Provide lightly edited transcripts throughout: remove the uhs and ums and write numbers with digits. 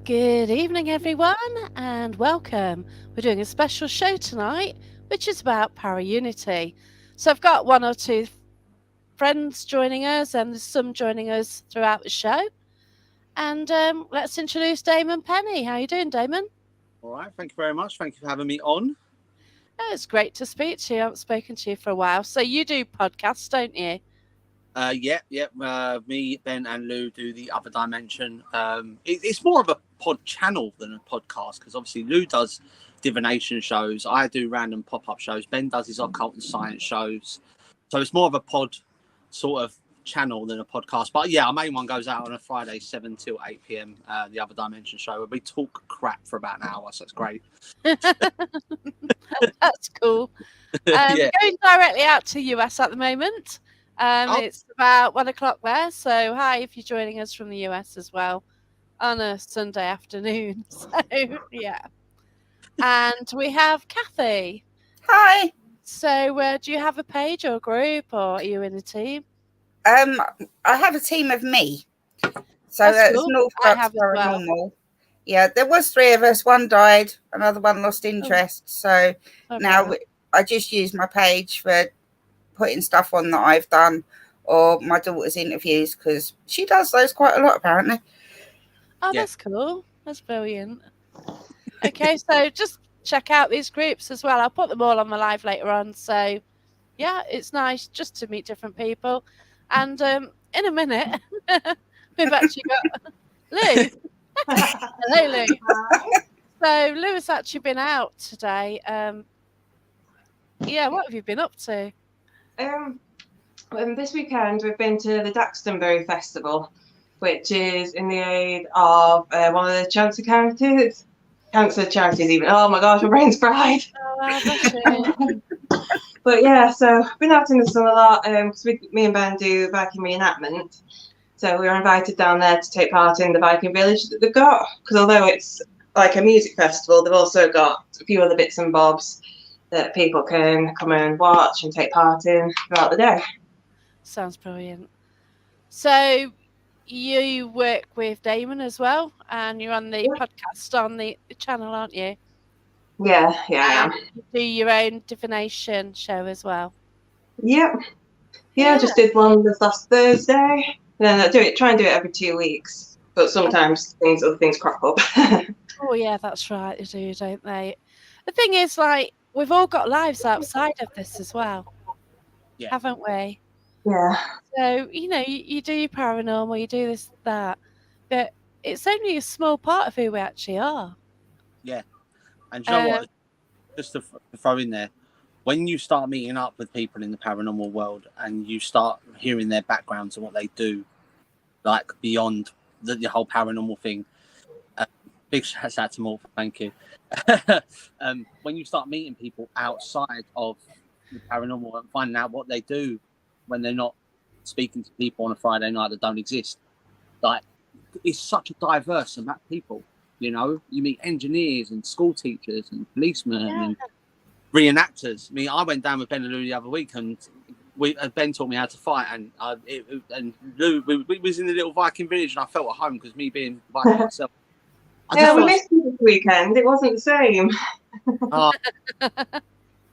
Good evening, everyone, and welcome. We're doing a special show tonight, which is about Paraunity. So I've got one or two friends joining us, and there's some joining us throughout the show. And let's introduce Damon Penny. How you doing, Damon? All right, thank you very much. Thank you for having me on. Oh, it's great to speak to you. I haven't spoken to you for a while. So you do podcasts, don't you? Yeah. Me, Ben, and Lou do the Other Dimension. It's more of a pod channel than a podcast because obviously Lou does divination shows. I do random pop-up shows. Ben does his occult and science shows. So it's more of a pod sort of channel than a podcast. But yeah, our main one goes out on a Friday, 7 till 8 p.m. The Other Dimension show where we talk crap for about an hour. So it's great. That's cool. Yeah. We're going directly out to US at the moment. Oh, It's about 1 o'clock there. So hi if you're joining us from the US as well on a Sunday afternoon. So yeah. And we have Kathy. Hi. So do you have a page or group, or are you in a team? I have a team of me. So That's that's cool. North I Bucks have as well. Paranormal. Yeah, there was three of us. One died, another one lost interest. So Oh, now wow. I just use my page for putting stuff on that I've done or my daughter's interviews because she does those quite a lot apparently. Oh, Yeah. that's cool. That's brilliant. Okay, so just check out these groups as well. I'll put them all on my live later on. So yeah, it's nice just to meet different people. And in a minute, we've actually got Lou. Hello, Lou. So Lou has actually been out today. Yeah, what have you been up to? This weekend we've been to the Daxtonbury Festival, which is in the aid of one of the cancer charities even. Oh my gosh, my brain's fried. Oh, wow, bless you. But yeah, so I've been out in the sun a lot because me and Ben do Viking reenactment. So we were invited down there to take part in the Viking village that they've got. Because although it's like a music festival, they've also got a few other bits and bobs that people can come and watch and take part in throughout the day. Sounds brilliant. So you work with Damon as well, and you're on the podcast on the channel, aren't you? Yeah, I am. You do your own divination show as well. Yep. Yeah, I just did one this last Thursday. Then I try and do it every 2 weeks, but sometimes other things crop up. Oh yeah, that's right. They do, don't they? The thing is, like, we've all got lives outside of this as well, haven't we? Yeah. So you do your paranormal, you do this, that, but it's only a small part of who we actually are. Yeah. And you know what? Just to throw in there, when you start meeting up with people in the paranormal world and you start hearing their backgrounds and what they do, like beyond the whole paranormal thing, big shout out to Morph, thank you. When you start meeting people outside of the paranormal and finding out what they do when they're not speaking to people on a Friday night that don't exist, like, it's such a diverse amount of people. You meet engineers and school teachers and policemen and reenactors. I mean, I went down with Ben and Lou the other week, and Ben taught me how to fight, and Lou, we was in the little Viking village, and I felt at home because me being Viking myself. We missed you this weekend. It wasn't the same.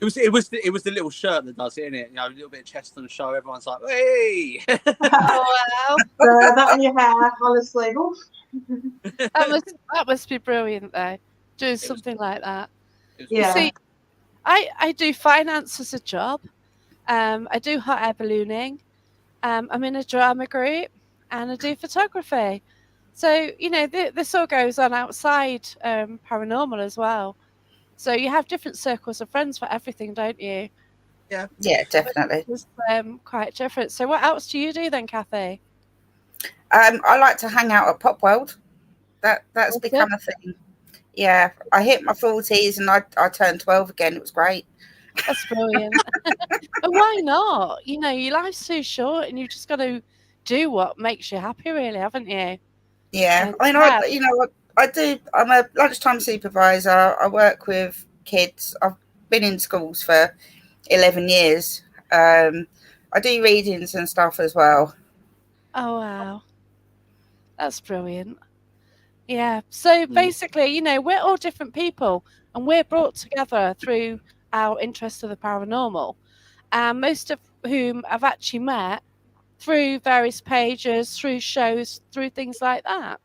It was the little shirt that does it, isn't it? A little bit of chest on the show. Everyone's like, "Hey!" Oh wow! That on your hair, honestly. That must be brilliant, though. Doing something like that. Yeah. You see, I do finance as a job. I do hot air ballooning. I'm in a drama group, and I do photography. So this all goes on outside paranormal as well. So you have different circles of friends for everything, don't you? Yeah, definitely. It's quite different. So what else do you do then, Kathy? I like to hang out at Pop World. That's become a thing. Yeah, I hit my 40s and I turned 12 again. It was great. That's brilliant. And why not? Your life's too short, and you've just got to do what makes you happy, really, haven't you? Yeah, I do. I'm a lunchtime supervisor. I work with kids. I've been in schools for 11 years. I do readings and stuff as well. Oh wow, that's brilliant. Yeah. So basically, you know, we're all different people and we're brought together through our interest of the paranormal. And most of whom I've actually met through various pages, through shows, through things like that.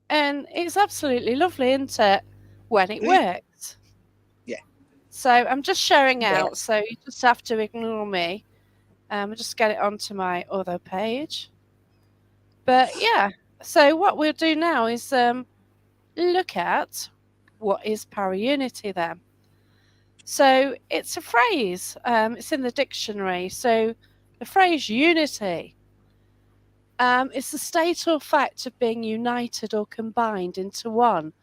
And it's absolutely lovely, isn't it? When it works. Yeah. So I'm just sharing out, Yes. so you just have to ignore me. I'll just get it onto my other page. But yeah, so what we'll do now is look at what is paraunity then. So it's a phrase, it's in the dictionary. So the phrase unity is the state or fact of being united or combined into one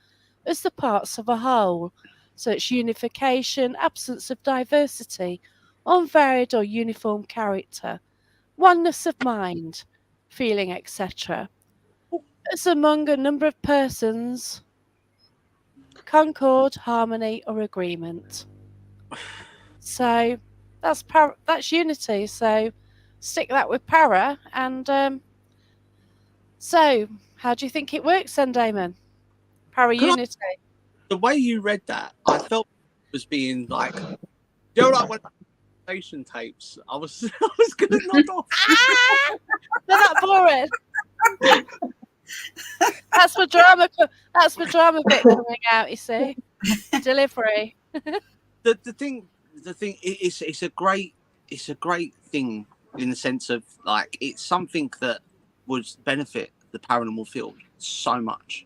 as the parts of a whole. So it's unification, absence of diversity, unvaried or uniform character, oneness of mind, feeling, etc. It's among a number of persons, concord, harmony, or agreement. So that's unity. So stick that with para. And so, how do you think it works then, Damon? Para unity. The way you read that, I felt it was being like, you know, like when station tapes. I was gonna nod off. They're not boring. That's the drama. That's the drama bit coming out. You see, delivery. The thing, it's a great thing in the sense of like it's something that would benefit the paranormal field so much,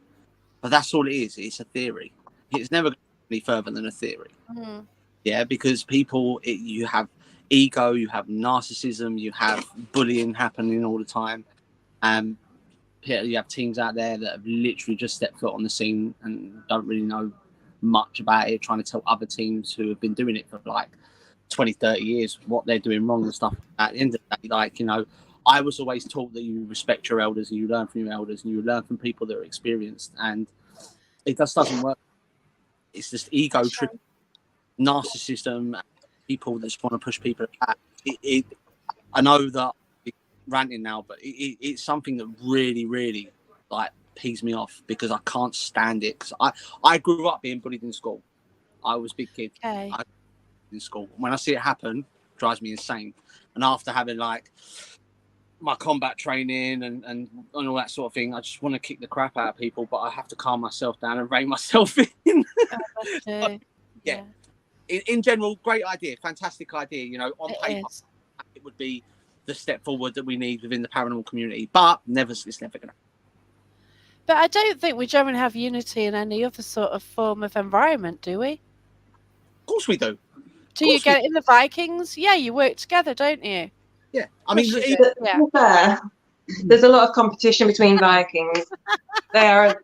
but that's all it is. It's a theory. It's never going to be further than a theory. Mm. Yeah, because people, you have ego, you have narcissism, you have bullying happening all the time, and you have teams out there that have literally just stepped foot on the scene and don't really know much about it, trying to tell other teams who have been doing it for like 20-30 years what they're doing wrong and stuff. At the end of the day, like, you know, I was always taught that you respect your elders and you learn from your elders and you learn from people that are experienced, and it just doesn't work. It's just ego trip, narcissism, people that just want to push people back. I know that I'm ranting now, but it's something that really, really like pees me off because I can't stand it. Because I grew up being bullied in school. I was a big kid. Okay. In school. When I see it happen, it drives me insane. And after having like my combat training and all that sort of thing, I just want to kick the crap out of people, but I have to calm myself down and rein myself in. Yeah. In general, great idea, fantastic idea. You know, on paper, it would be the step forward that we need within the paranormal community, but it's never going to. But I don't think we generally have unity in any other sort of form of environment, do we? Of course we do. Do you get it in the Vikings? Yeah, you work together, don't you? Yeah, I mean, there's a lot of competition between Vikings. They are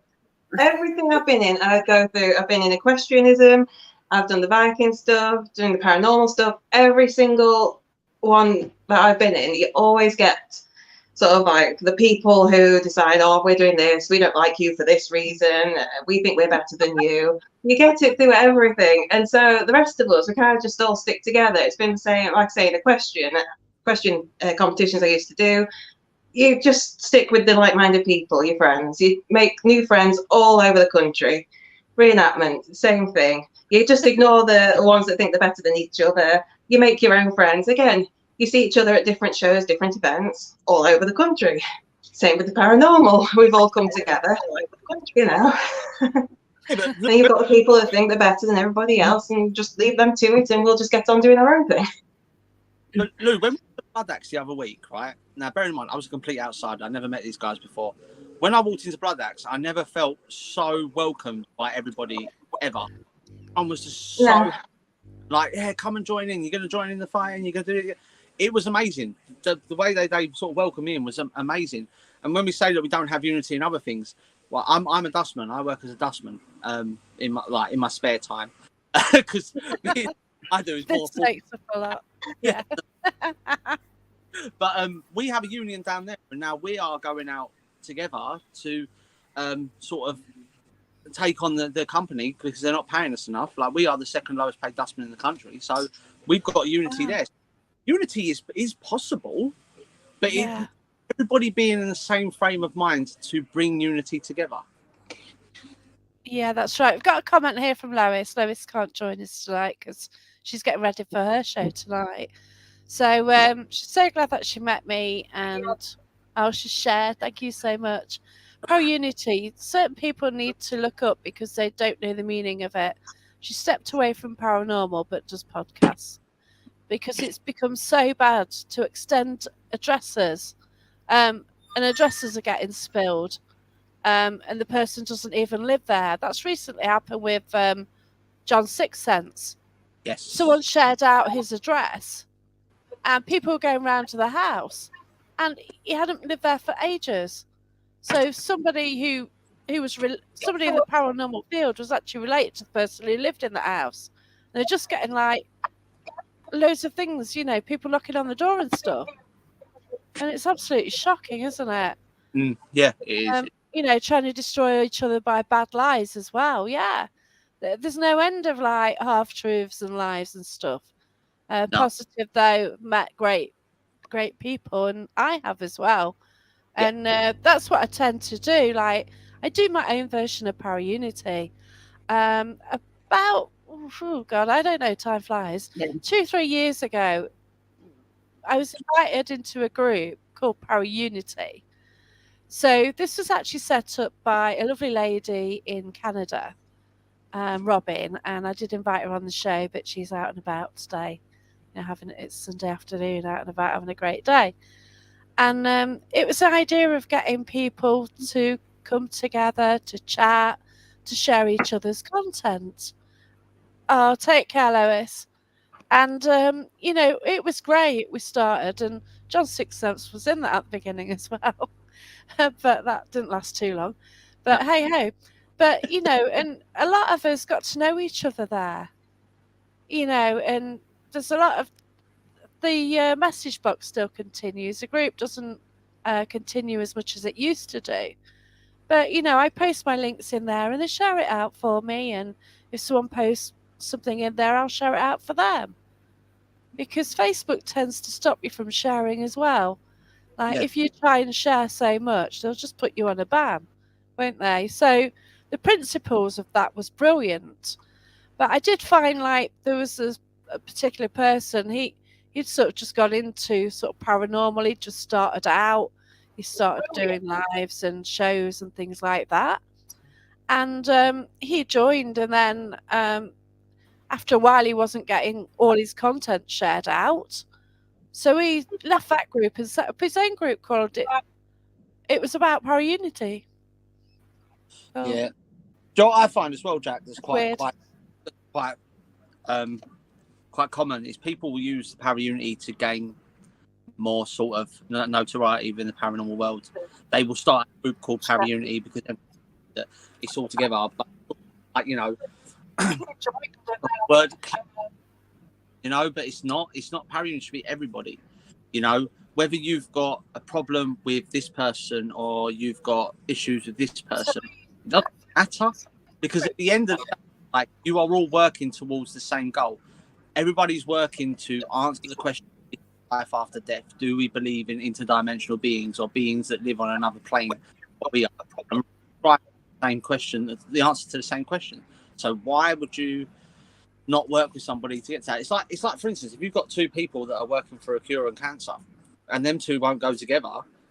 everything I've been in, and I go through. I've been in equestrianism. I've done the Viking stuff, doing the paranormal stuff. Every single one that I've been in, you always get sort of like the people who decide, oh, we're doing this, we don't like you for this reason, we think we're better than you. You get it through everything. And so the rest of us, we kind of just all stick together. It's been the same, like I say, the question competitions I used to do. You just stick with the like-minded people, your friends. You make new friends all over the country. Reenactment, same thing. You just ignore the ones that think they're better than each other. You make your own friends. Again, you see each other at different shows, different events, all over the country. Same with the paranormal. We've all come together, you know. Then you've got the people who think they're better than everybody else, and just leave them to it, and we'll just get on doing our own thing. But Lou, when we went to Blood Axe the other week, right? Now, bear in mind, I was a complete outsider. I never met these guys before. When I walked into Blood Axe, I never felt so welcomed by everybody ever. I was just so like, yeah, come and join in. You're going to join in the fight, and you're going to do it. It was amazing. The way they sort of welcomed me in was amazing. And when we say that we don't have unity in other things, well, I'm a dustman. I work as a dustman in my spare time because I do is more. This takes a lot. Yeah. But we have a union down there, and now we are going out together to sort of take on the company because they're not paying us enough. Like, we are the second lowest paid dustman in the country, so we've got unity there. Unity is possible, but everybody being in the same frame of mind to bring unity together. Yeah, that's right. We've got a comment here from Lois. Lois can't join us tonight because she's getting ready for her show tonight. So she's so glad that she met me and she shared. Thank you so much. Paraunity. Certain people need to look up because they don't know the meaning of it. She stepped away from paranormal but does podcasts because it's become so bad to extend addresses. And addresses are getting spilled. And the person doesn't even live there. That's recently happened with John Sixth Sense. Yes. Someone shared out his address, and people were going round to the house, and he hadn't lived there for ages. So somebody who was somebody in the paranormal field was actually related to the person who lived in the house. And they're just getting like loads of things, people knocking on the door and stuff. And it's absolutely shocking, isn't it? Yeah, it is. Trying to destroy each other by bad lies as well. Yeah. There's no end of like half truths and lies and stuff. No. Positive though, met great people, and I have as well. And that's what I tend to do. Like I do my own version of Paraunity. About oh god, I don't know, time flies. 2-3 years ago, I was invited into a group called Paraunity. So this was actually set up by a lovely lady in Canada, Robin, and I did invite her on the show, but she's out and about today. It's Sunday afternoon, out and about, having a great day. And it was the idea of getting people to come together, to chat, to share each other's content. Oh, take care, Lois. And, it was great. We started, and John Sixth Sense was in that at the beginning as well. But that didn't last too long. But hey ho. But, and a lot of us got to know each other there. And there's a lot of the message box still continues. The group doesn't continue as much as it used to do. But, I post my links in there and they share it out for me. And if someone posts something in there, I'll share it out for them. Because Facebook tends to stop you from sharing as well. Like if you try and share so much, they'll just put you on a ban, won't they? So the principles of that was brilliant. But I did find like there was a particular person, he'd sort of just got into sort of paranormal. He just started out. He started doing lives and shows and things like that. And he joined, and then after a while he wasn't getting all his content shared out. So he left that group and set up his own group called it was about Paraunity. So, yeah. What I find as well, Jack, that's quite common is people will use Paraunity to gain more sort of notoriety within the paranormal world. They will start a group called Paraunity because it's all together. But like word, but it's not Paraunity should be everybody. Whether you've got a problem with this person or you've got issues with this person, it doesn't matter, because at the end of the day, like, you are all working towards the same goal. Everybody's working to answer the question, life after death. Do we believe in interdimensional beings or beings that live on another plane? What we are? Right, same question. The answer to the same question. So why would you not work with somebody to get to that? It's like, for instance, if you've got two people that are working for a cure on cancer, and them two won't go together,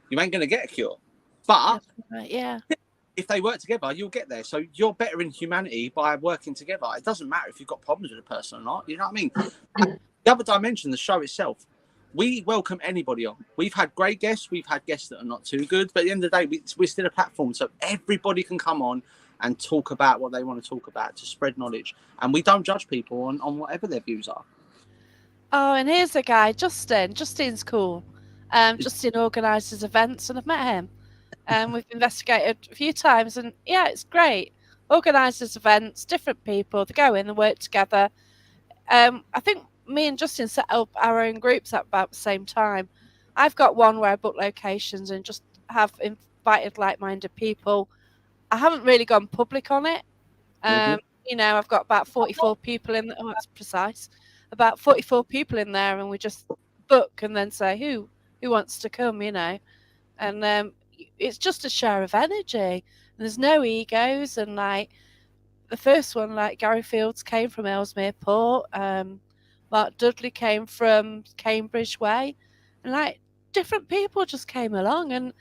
you ain't going to get a cure. But if they work together, you'll get there. So you're better in humanity by working together. It doesn't matter if you've got problems with a person or not. You know what I mean? The other dimension, the show itself, we welcome anybody on. We've had great guests. We've had guests that are not too good. But at the end of the day, we're still a platform. So everybody can come on and talk about what they want to talk about, to spread knowledge. And we don't judge people on whatever their views are. Oh, and here's a guy, Justin. Justin's cool. Justin organises events, and I've met him. We've investigated a few times, and yeah, it's great. Organises events, different people, they go in and work together. I think me and Justin set up our own groups at about the same time. I've got one where I book locations and just have invited like-minded people. I haven't really gone public on it. I've got about 44 people in there. Oh, that's precise. About 44 people in there, and we just book and then say who wants to come, and it's just a share of energy, and there's no egos, and like the first one, like Gary Fields came from Ellesmere Port, Mark Dudley came from Cambridge Way, and like different people just came along, and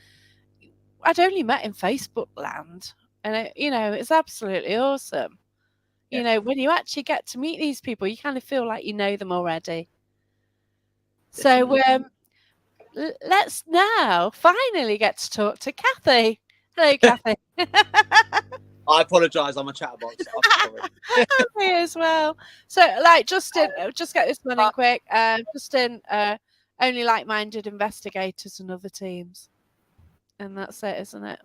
I'd only met in Facebook land, and it's absolutely awesome. When you actually get to meet these people, you kind of feel like you know them already. So let's now finally get to talk to Kathy. Hello, Kathy. I apologise. I'm a chatterbox. I'm sorry. Me as well. So, like, Justin, just get this one in quick. Justin, only like-minded investigators and other teams, and that's it, isn't it?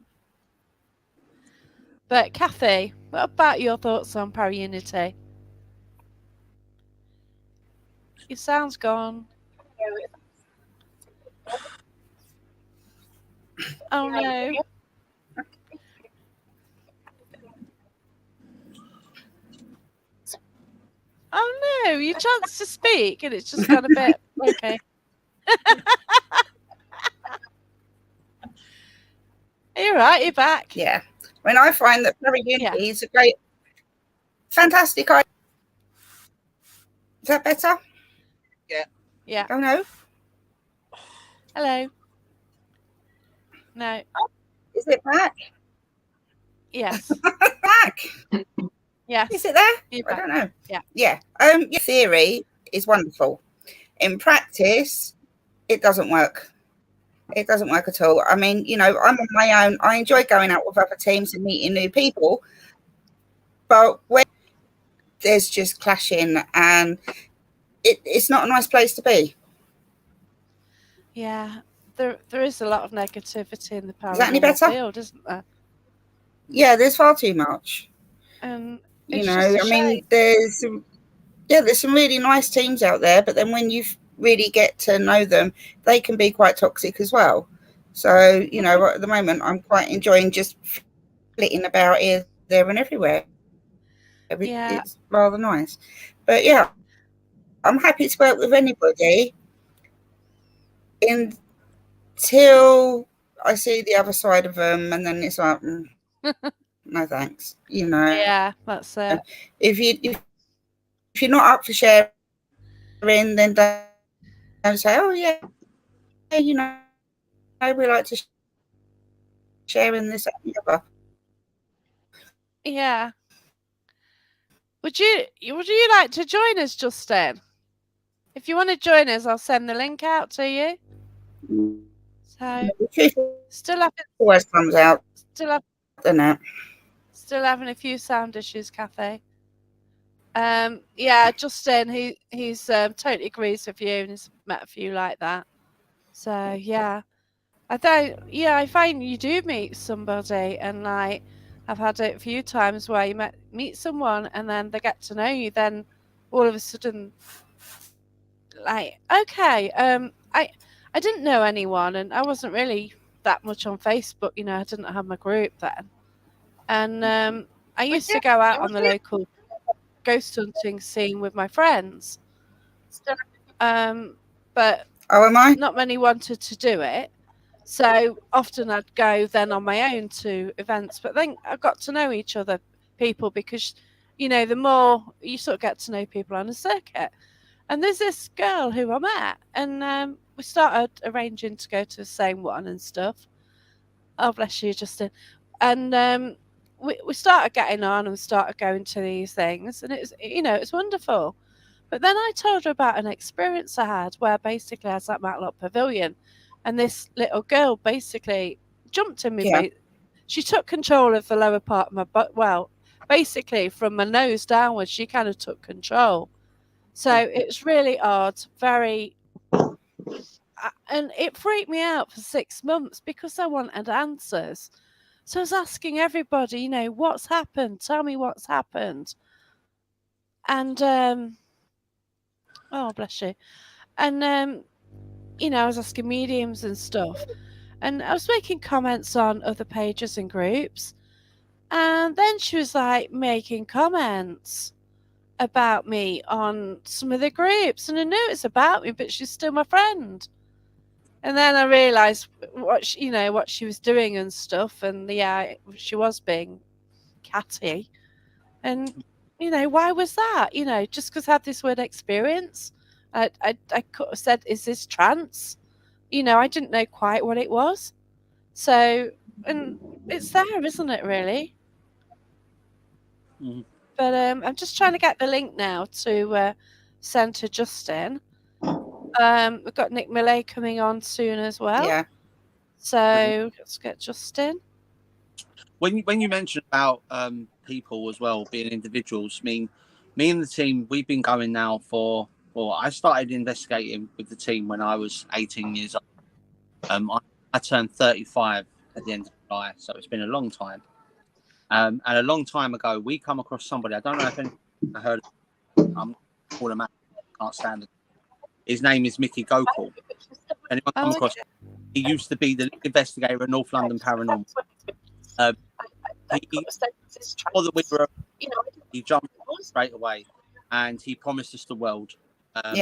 But Kathy, what about your thoughts on Paraunity? Your sound's gone. Oh no. Oh no, your chance to speak and it's just gone a bit okay. You're right, you're back. Yeah. When I find that Paraunity is a great, fantastic idea. Is that better? Yeah. Yeah. Oh no. Hello. No. Is it back? Yes. Back. Yes. Is it there? You're I back. don't know. Yeah. Yeah. Your theory is wonderful. In practice, it doesn't work. It doesn't work at all. I mean, I'm on my own. I enjoy going out with other teams and meeting new people. But when there's just clashing and it's not a nice place to be. Yeah. There is a lot of negativity in the Is that any paranormal better? field, isn't there? Yeah, there's far too much. And It's just a I mean, shame. there's some really nice teams out there, but then when you really get to know them, they can be quite toxic as well. So, at the moment, I'm quite enjoying just flitting about here, there, and everywhere. Yeah. It's rather nice. But yeah, I'm happy to work with anybody until I see the other side of them, and then it's like, no thanks. Yeah, that's it. If you're not up for sharing, then don't say, oh yeah, we like to share in this and the other. Yeah. Would you like to join us, Justin? If you want to join us, I'll send the link out to you. So still having always comes out. Still having a few sound issues, Kathy. Yeah, Justin, he's totally agrees with you, and he's met a few like that. So yeah, I find you do meet somebody, and like I've had it a few times where you meet someone, and then they get to know you, then all of a sudden, like, okay, I didn't know anyone, and I wasn't really that much on Facebook. I didn't have my group then, and I used to go out on the local ghost hunting scene with my friends. But not many wanted to do it. So often I'd go then on my own to events. But then I got to know each other, people, because, the more you sort of get to know people on a circuit. And there's this girl who I met, and we started arranging to go to the same one and stuff. Oh, bless you, Justin. And we started getting on and we started going to these things, and it was, it's wonderful. But then I told her about an experience I had where basically I was at Matlock Pavilion, and this little girl basically jumped in me. Yeah. She took control of the lower part of my butt. Well, basically from my nose downwards, she kind of took control. So it was really odd, very, and it freaked me out for 6 months because I wanted answers. So I was asking everybody, what's happened? Tell me what's happened. And, oh, bless you. And, I was asking mediums and stuff. And I was making comments on other pages and groups. And then she was like making comments about me on some of the groups. And I knew it's about me, but she's still my friend. And then I realised what she was doing and stuff. And yeah, she was being catty. And, why was that? Just because I had this weird experience, I could have said, is this trance? I didn't know quite what it was. So, and it's there, isn't it, really? Mhm. But I'm just trying to get the link now to send to Justin. We've got Nick Millay coming on soon as well. Yeah. So let's get Justin. When you mentioned about people as well being individuals, I mean, me and the team, we've been going now for. Well, I started investigating with the team when I was 18 years old. I turned 35 at the end of July, so it's been a long time. And a long time ago, we come across somebody. I don't know if anyone heard of him. I'm calling him out. Can't stand it. His name is Mickey Gokul. Anyone come across him? He used to be the lead investigator at North London Paranormal. He saw that we were, he jumped straight away, and he promised us the world. I'm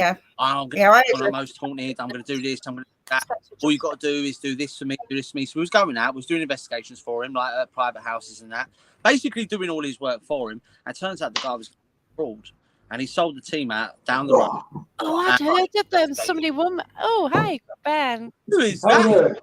going to be the most haunted. I'm going to do this. I'm going to do that. All you got to do is do this for me, do this for me. So we was going out, we was doing investigations for him, like at private houses and that, basically doing all his work for him. And it turns out the guy was fraud, and he sold the team out down the road. Oh, I'd heard of them. Somebody won. Oh, hi, Ben. Who is that?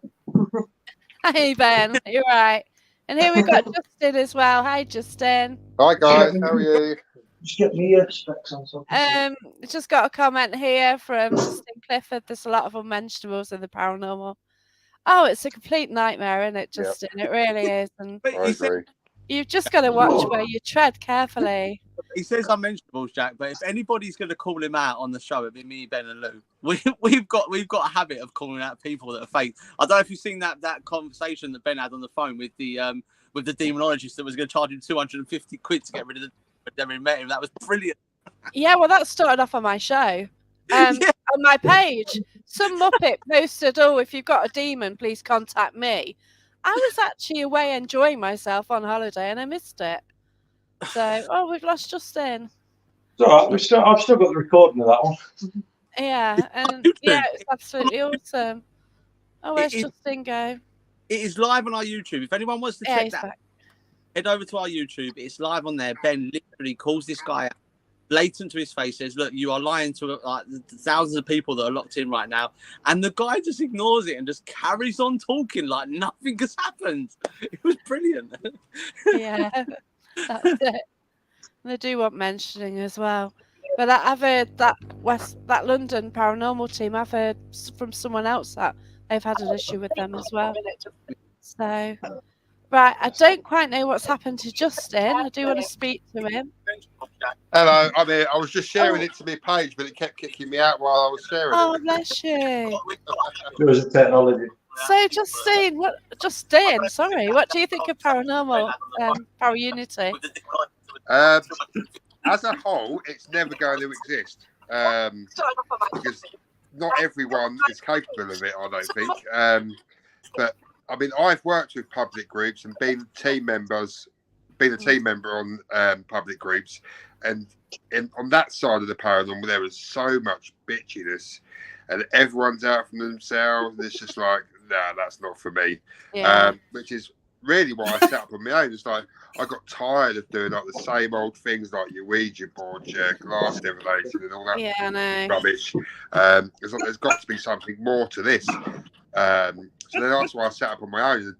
Hi, Ben. You're right. And here we've got Justin as well. Hi, Justin. Hi, guys. How are you? Just get me specs on something. Just got a comment here from Justin Clifford. There's a lot of unmentionables in the paranormal. Oh, it's a complete nightmare, isn't it, Justin? Yep. It really is. And I agree. You've just got to watch where you tread carefully. He says unmentionables, Jack, but if anybody's going to call him out on the show, it'd be me, Ben, and Lou. We've got a habit of calling out people that are fake. I don't know if you've seen that conversation that Ben had on the phone with the demonologist that was going to charge him 250 quid to get rid of the but never met him. That was brilliant. Yeah, well, that started off on my show. On my page, some Muppet posted, "Oh, if you've got a demon, please contact me." I was actually away enjoying myself on holiday, and I missed it. So, we've lost Justin. It's all right. I've still got the recording of that one. Yeah, and it's absolutely awesome. Oh, where's Justin go? It is live on our YouTube. If anyone wants to check that, head over to our YouTube. It's live on there. Ben literally calls this guy out, blatant to his face, says, "Look, you are lying to the thousands of people that are locked in right now." And the guy just ignores it and just carries on talking like nothing has happened. It was brilliant. Yeah, that's it. They do want mentioning as well. But I've heard that London paranormal team, I've heard from someone else that they've had an issue with them as well. So, right, I don't quite know what's happened to Justin. I do want to speak to him. Hello, I'm here. I was just sharing it to my page, but it kept kicking me out while I was sharing it. Oh, bless you. There was a technology. So, Justin, what do you think of Paranormal, Paraunity? As a whole, it's never going to exist because not everyone is capable of it, I don't think. But I mean, I've worked with public groups and been a team member on public groups, and on that side of the paranormal, there was so much bitchiness, and everyone's out for themselves. And it's just like, nah, that's not for me. Yeah. Which is really why I set up on my own. It's like I got tired of doing like the same old things, like your Ouija board, glass divination, and all that rubbish. There's got to be something more to this. So then that's why I set up on my own.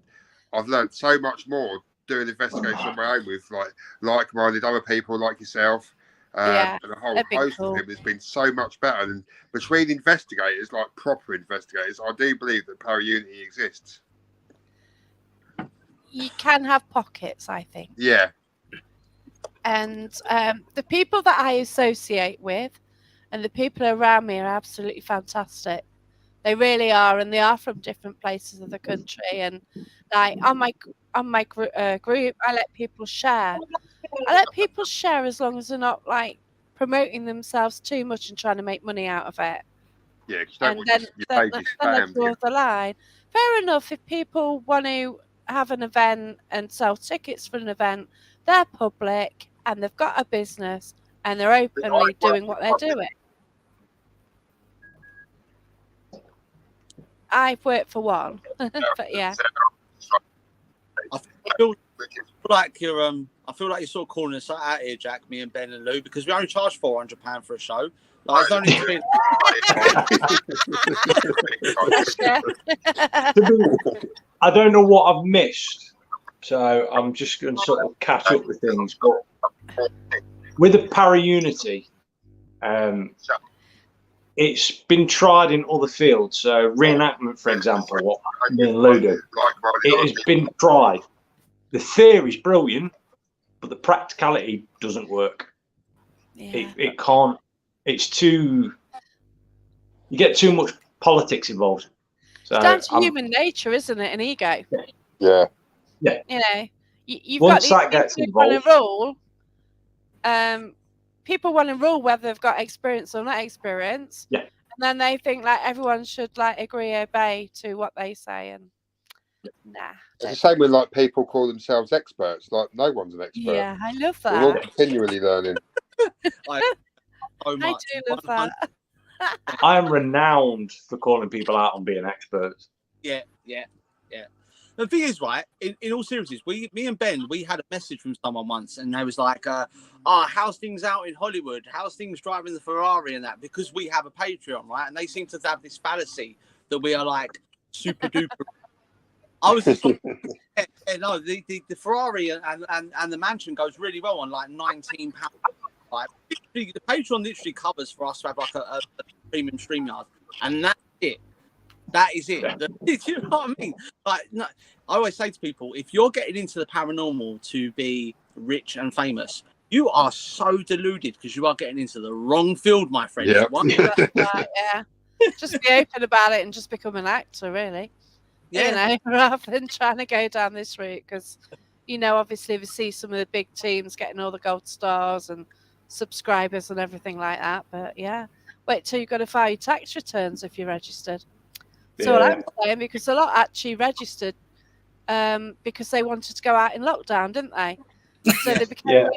I've learned so much more doing investigations on my own with like-minded other people like yourself. And a whole host of them has been so much better. And between investigators, like proper investigators, I do believe that Paraunity exists. You can have pockets, I think. Yeah. And the people that I associate with and the people around me are absolutely fantastic. They really are, and they are from different places of the country. And like on my group, I let people share. I let people share as long as they're not like promoting themselves too much and trying to make money out of it. Yeah, and then I draw the line. Fair enough. If people want to have an event and sell tickets for an event, they're public and they've got a business and they're openly doing what they're doing. I've worked for one, but yeah. I feel like you're I feel like you're sort of calling us out here, Jack, me and Ben and Lou, because we only charge £400 for a show. Like, there's no need to be. I don't know what I've missed, so I'm just going to sort of catch up with things. But with the Paraunity, it's been tried in other fields. So reenactment, for example, what me and Lou do, it has been tried. The theory's brilliant, but the practicality doesn't work. Yeah. It can't. It's too. You get too much politics involved. So It's down to human nature, isn't it? An ego. Yeah. Yeah. You know, you've Once got that these gets people want involved, to rule. People want to rule whether they've got experience or not experience. Yeah. And then they think like everyone should like agree, obey to what they say, and nah. It's the same with like people call themselves experts. Like no one's an expert. Yeah, I love We're all that. continually learning. I do love that. I am renowned for calling people out on being experts. Yeah. The thing is, right, in all seriousness, me and Ben, we had a message from someone once, and they was like, how's things out in Hollywood? How's things driving the Ferrari and that? Because we have a Patreon, right? And they seem to have this fallacy that we are like super duper. I was just like, no, the Ferrari and the mansion goes really well on like £19. Like, the Patreon literally covers for us to have like a premium StreamYard, and that's it. That is it. Do you know what I mean? Like, no, I always say to people, if you're getting into the paranormal to be rich and famous, you are so deluded because you are getting into the wrong field, my friend. Yeah. Yeah. Just be open about it and just become an actor, really. Yeah. You know, rather than trying to go down this route, because, you know, obviously we see some of the big teams getting all the gold stars and subscribers and everything like that. But yeah, wait till you've got to file your tax returns if you're registered. So what I'm saying, because a lot actually registered because they wanted to go out in lockdown, didn't they? So they became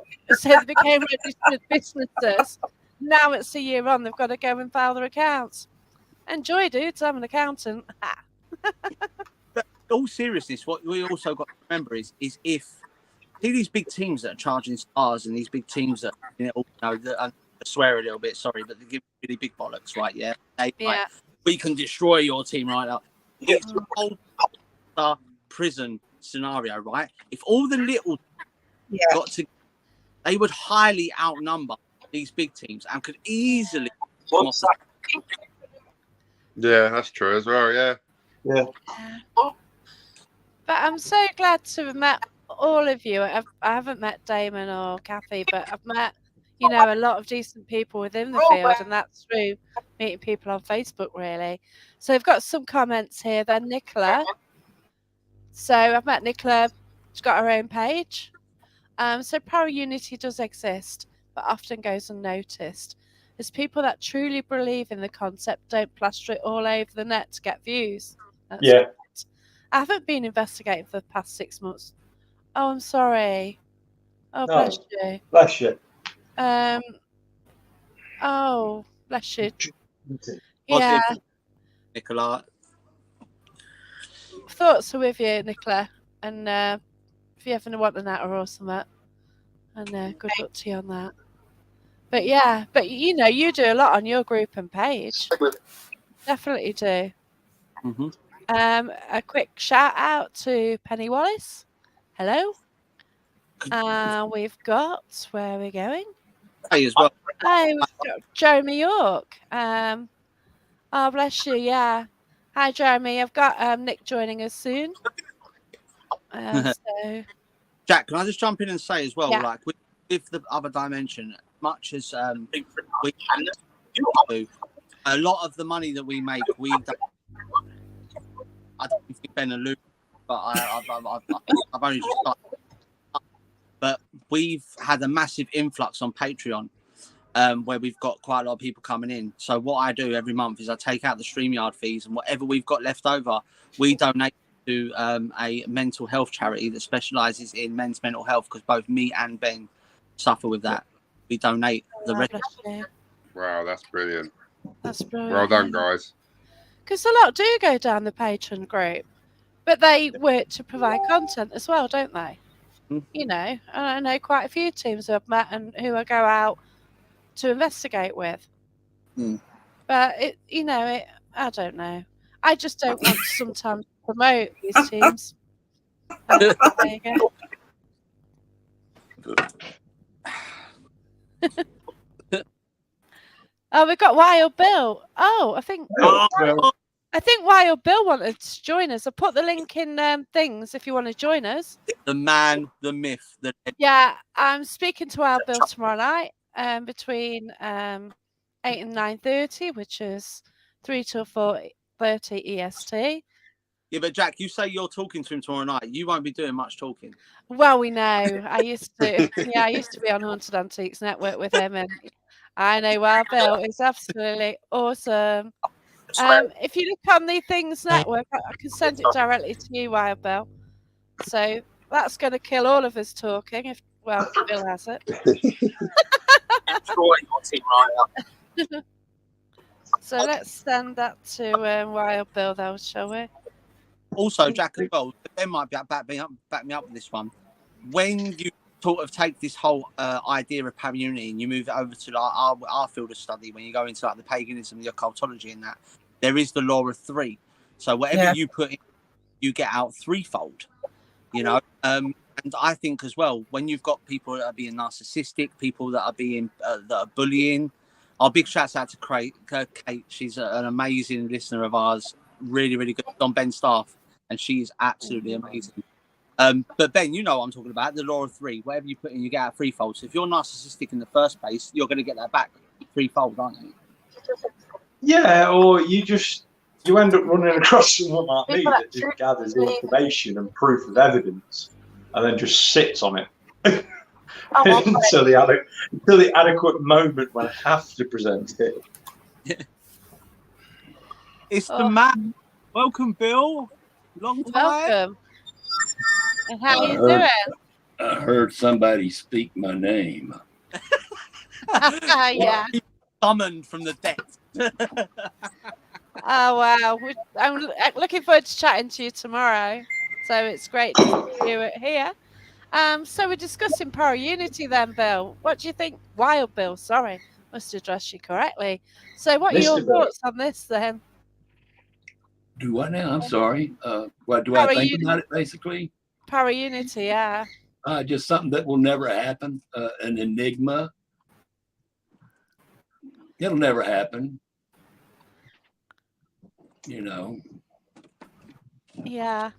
registered businesses. Now it's a year on, they've got to go and file their accounts. Enjoy, dudes. I'm an accountant. But in all seriousness, what we also got to remember is if these big teams that are charging stars and these big teams that, you know, I swear a little bit, sorry, but they give really big bollocks, right? Yeah. Like, we can destroy your team right now. It's a whole prison scenario, right? If all the little got to, they would highly outnumber these big teams and could easily. Yeah, that's true as well. Yeah. But I'm so glad to have met all of you. I haven't met Damon or Kathy, but I've met, you know, a lot of decent people within the field, and that's through meeting people on Facebook, really. So I've got some comments here. Then Nicola. So I've met Nicola. She's got her own page. So Paraunity does exist, but often goes unnoticed. There's people that truly believe in the concept don't plaster it all over the net to get views. That's right. I haven't been investigating for the past 6 months. Oh, I'm sorry. Oh, bless you. Bless you. Oh, bless you. Yeah. Nicola. Thoughts are with you, Nicola. And if you ever want an hour or something, and good luck to you on that. But yeah, you know, you do a lot on your group and page. Definitely do. Mm-hmm. A quick shout out to Penny Wallace. Hello. We've got, where are we going? Hey, as well. We've got Jeremy York. Oh, bless you. Yeah. Hi, Jeremy. I've got Nick joining us soon. So, Jack, can I just jump in and say as well, yeah. like with the other dimension, much as we can do, a lot of the money that we make, we don't. I don't think Ben and Luke, but I've only just started. But we've had a massive influx on Patreon, where we've got quite a lot of people coming in. So what I do every month is I take out the StreamYard fees, and whatever we've got left over, we donate to a mental health charity that specialises in men's mental health, because both me and Ben suffer with that. We donate the rest. Wow, that's brilliant. That's brilliant. Well done, guys. Because a lot do go down the Patreon group, but they work to provide content as well, don't they? You know, and I know quite a few teams who I've met and who I go out to investigate with. But I don't know. I just don't want to sometimes promote these teams. There you go. Oh, we've got Wild Bill. Oh, I think Wild Bill wanted to join us. I put the link in things if you want to join us. The man, the myth, Yeah, I'm speaking to Wild Bill tomorrow night between 8 and 9:30, which is 3 till 4:30 EST. Yeah, but Jack, you say you're talking to him tomorrow night. You won't be doing much talking. Well, we know. I used to be on Haunted Antiques Network with him, and I know Wild Bill is absolutely awesome. If you look on the Things Network, I can send it directly to you, Wild Bill. So that's going to kill all of us talking if Bill has it. So let's send that to Wild Bill, though, shall we? Also, Jack as well, Ben might back me up with this one. When you sort of take this whole idea of Paraunity and you move it over to like our field of study, when you go into like the paganism, the occultology, and that, there is the law of three. So whatever you put in, you get out threefold. You know, and I think as well, when you've got people that are being narcissistic, people that are being that are bullying. Our big shouts out to Kate. She's an amazing listener of ours. Really, really good on Ben's staff, and she's absolutely amazing. But Ben, you know what I'm talking about, the law of three. Whatever you put in, you get out threefold. So if you're narcissistic in the first place, you're going to get that back threefold, aren't you? Yeah, or you end up running across someone like me that just gathers information and proof of evidence and then just sits on it until the adequate moment when I have to present it. It's the man. Welcome, Bill. Long time. Welcome. And how you doing? I heard somebody speak my name. Yeah. Summoned from the depths. Oh, wow. I'm looking forward to chatting to you tomorrow. So it's great to see you here. So we're discussing Paraunity then, Bill. What do you think? Wild Bill, sorry. Must address you correctly. So what are your thoughts on this then? Do what now? I'm sorry. What do I think about it, basically? Paraunity, yeah. Just something that will never happen. An enigma. It'll never happen. You know. Yeah.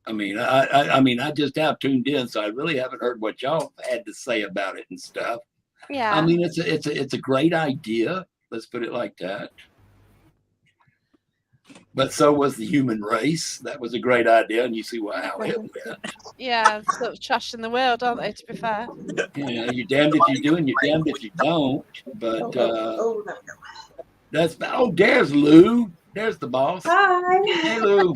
I mean, I just have tuned in, so I really haven't heard what y'all had to say about it and stuff. Yeah. I mean, it's a great idea. Let's put it like that. But so was the human race. That was a great idea, and you see how it went. Yeah, sort of trashing the world, aren't they? To be fair. Yeah, you're damned if you do, and you're damned if you don't. But there's Lou. There's the boss. Hi. Hey, Lou.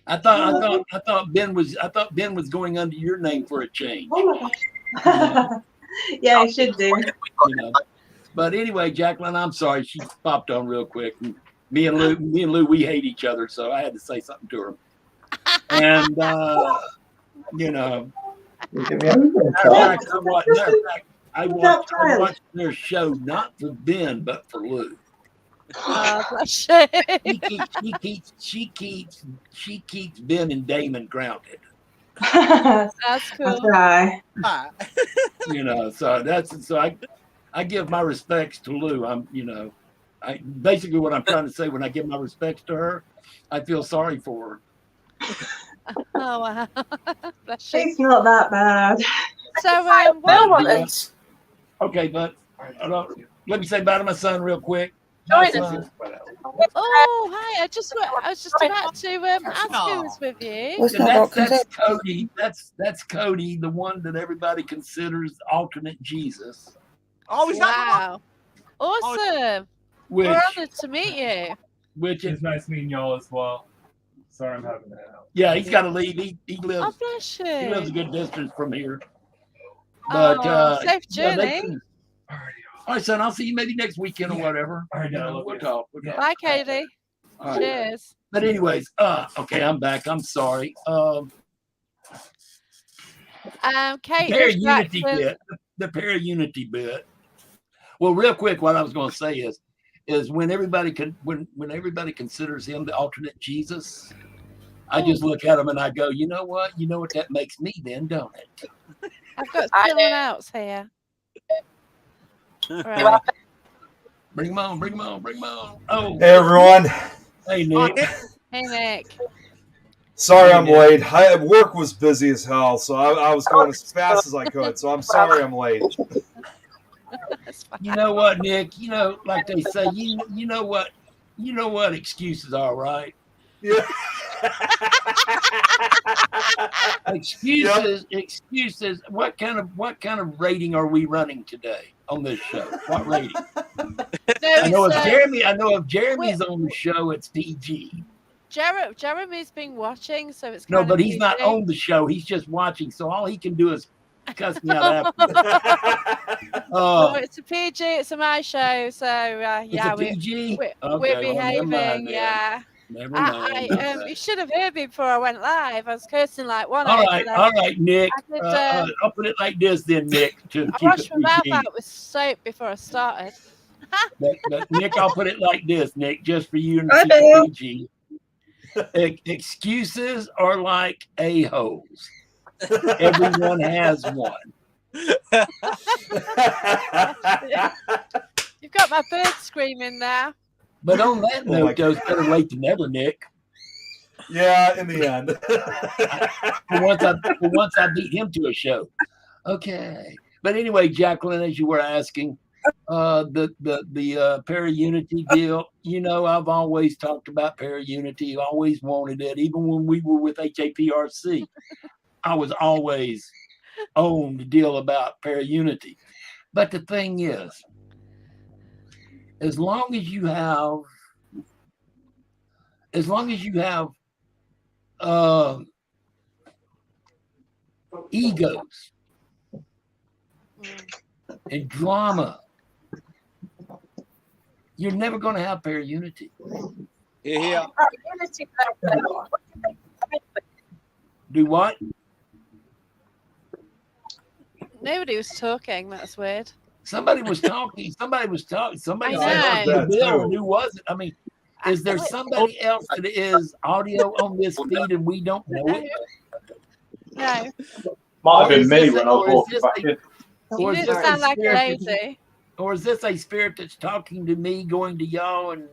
I thought Ben was going under your name for a change. Oh my gosh. Yeah, I should do. You know. But anyway, Jacqueline, I'm sorry. She popped on real quick. Me and Lou, we hate each other, so I had to say something to her. And you know, I watched their show not for Ben but for Lou. She keeps Ben and Damon grounded. That's cool. Okay. You know, so I give my respects to Lou. Basically what I'm trying to say when I give my respects to her, I feel sorry for her. Oh wow. It's not that bad. So okay, but let me say bye to my son real quick. Oh, hi! I was just about to ask who was with you. That's Cody. That's Cody, the one that everybody considers alternate Jesus. Oh, is that wow! Awesome. We're honored to meet you. Which is nice meeting y'all as well. Sorry, I'm having that out. Yeah, he's got to leave. He lives. Oh, bless you. He lives a good distance from here. But safe journey. All right, son. I'll see you maybe next weekend or whatever. All right, we'll talk. Bye, Katie. Right. Cheers. But anyways, okay, I'm back. I'm sorry. Kate Pair just unity Jackson. bit. The pair unity bit. Well, real quick, what I was going to say is when everybody considers him the alternate Jesus, I just look at him and I go, you know what? You know what that makes me then, don't it? I've got someone else here. Right. Bring him on, bring him on, bring him on. Oh, hey everyone. Hey Nick. Hey Nick. Sorry I'm late. Work was busy as hell, so I was going as fast as I could. So I'm sorry I'm late. You know what, Nick? You know, like they say, you know what excuses are, right? Yeah. Excuses. What kind of rating are we running today on this show? What rating? I know if Jeremy's on the show, it's PG. Jeremy's been watching, so it's kind no, of but he's PG. not on the show. He's just watching, so all he can do is cuss me out after. No, it's a PG. It's a my show, so yeah, it's a PG. We're behaving. Yeah. Never mind. You should have heard me before I went live. I was cursing like one. All right, Nick. I'll put it like this then, Nick. I washed my mouth out with soap before I started. but Nick, I'll put it like this, Nick, just for you and PG. Excuses are like a-holes. Everyone has one. You've got my bird screaming now. But on that note, though, it's better late than never, Nick. Yeah, in the end. for once I beat him to a show. Okay. But anyway, Jacqueline, as you were asking, the Paraunity deal, you know, I've always talked about Paraunity, always wanted it. Even when we were with HAPRC, I was always on the deal about Paraunity. But the thing is, as long as you have egos and drama, you're never going to have Paraunity. Yeah. Do what? Nobody was talking. That's weird. Somebody was talking. Somebody I said Bill. Who was it? I mean, is there somebody else that is audio on this feed and we don't know it? No. Might have been me when I was walking back in. You didn't sound like a lady. Or is this a spirit that's talking to me, going to y'all? And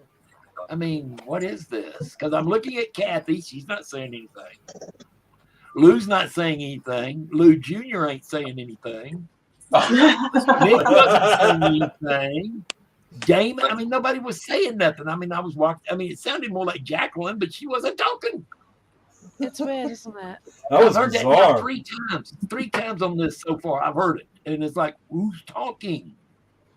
I mean, what is this? Because I'm looking at Kathy. She's not saying anything. Lou's not saying anything. Lou Jr. ain't saying anything. Nick wasn't saying anything. Damon, I mean, nobody was saying nothing. I mean, I was walking. I mean, it sounded more like Jacqueline, but she wasn't talking. It's weird, isn't it? That was I've heard bizarre. that 3 times on this so far. I've heard it, and it's like, who's talking?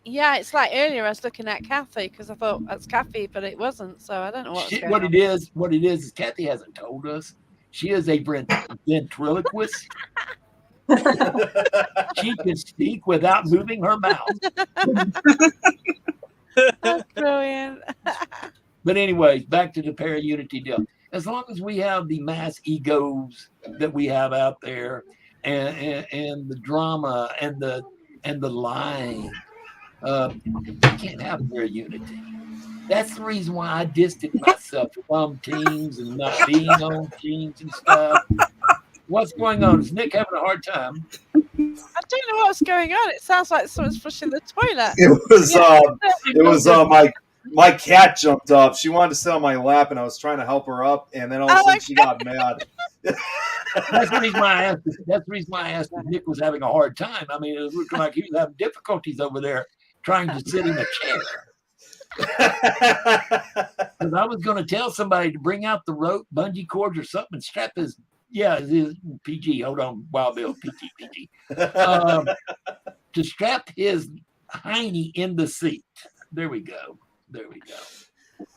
Yeah, it's like earlier I was looking at Kathy because I thought that's Kathy, but it wasn't. So I don't know what's going on. What it is Kathy hasn't told us. She is a ventriloquist. She can speak without moving her mouth. That's brilliant. But anyways, back to the Paraunity deal. As long as we have the mass egos that we have out there, and the drama and the lying, you can't have Paraunity. That's the reason why I distanced myself from teams and not being on teams and stuff. What's going on? Is Nick having a hard time? I don't know what's going on. It sounds like someone's flushing the toilet. It was my cat jumped up. She wanted to sit on my lap, and I was trying to help her up, and then all of a sudden she got mad. That's the reason why I asked if Nick was having a hard time. I mean, it was looking like he was having difficulties over there trying to sit in a chair. Because I was going to tell somebody to bring out the rope, bungee cords, or something, and strap his PG. Hold on, Wild Bill, PG. To strap his hiney in the seat. There we go.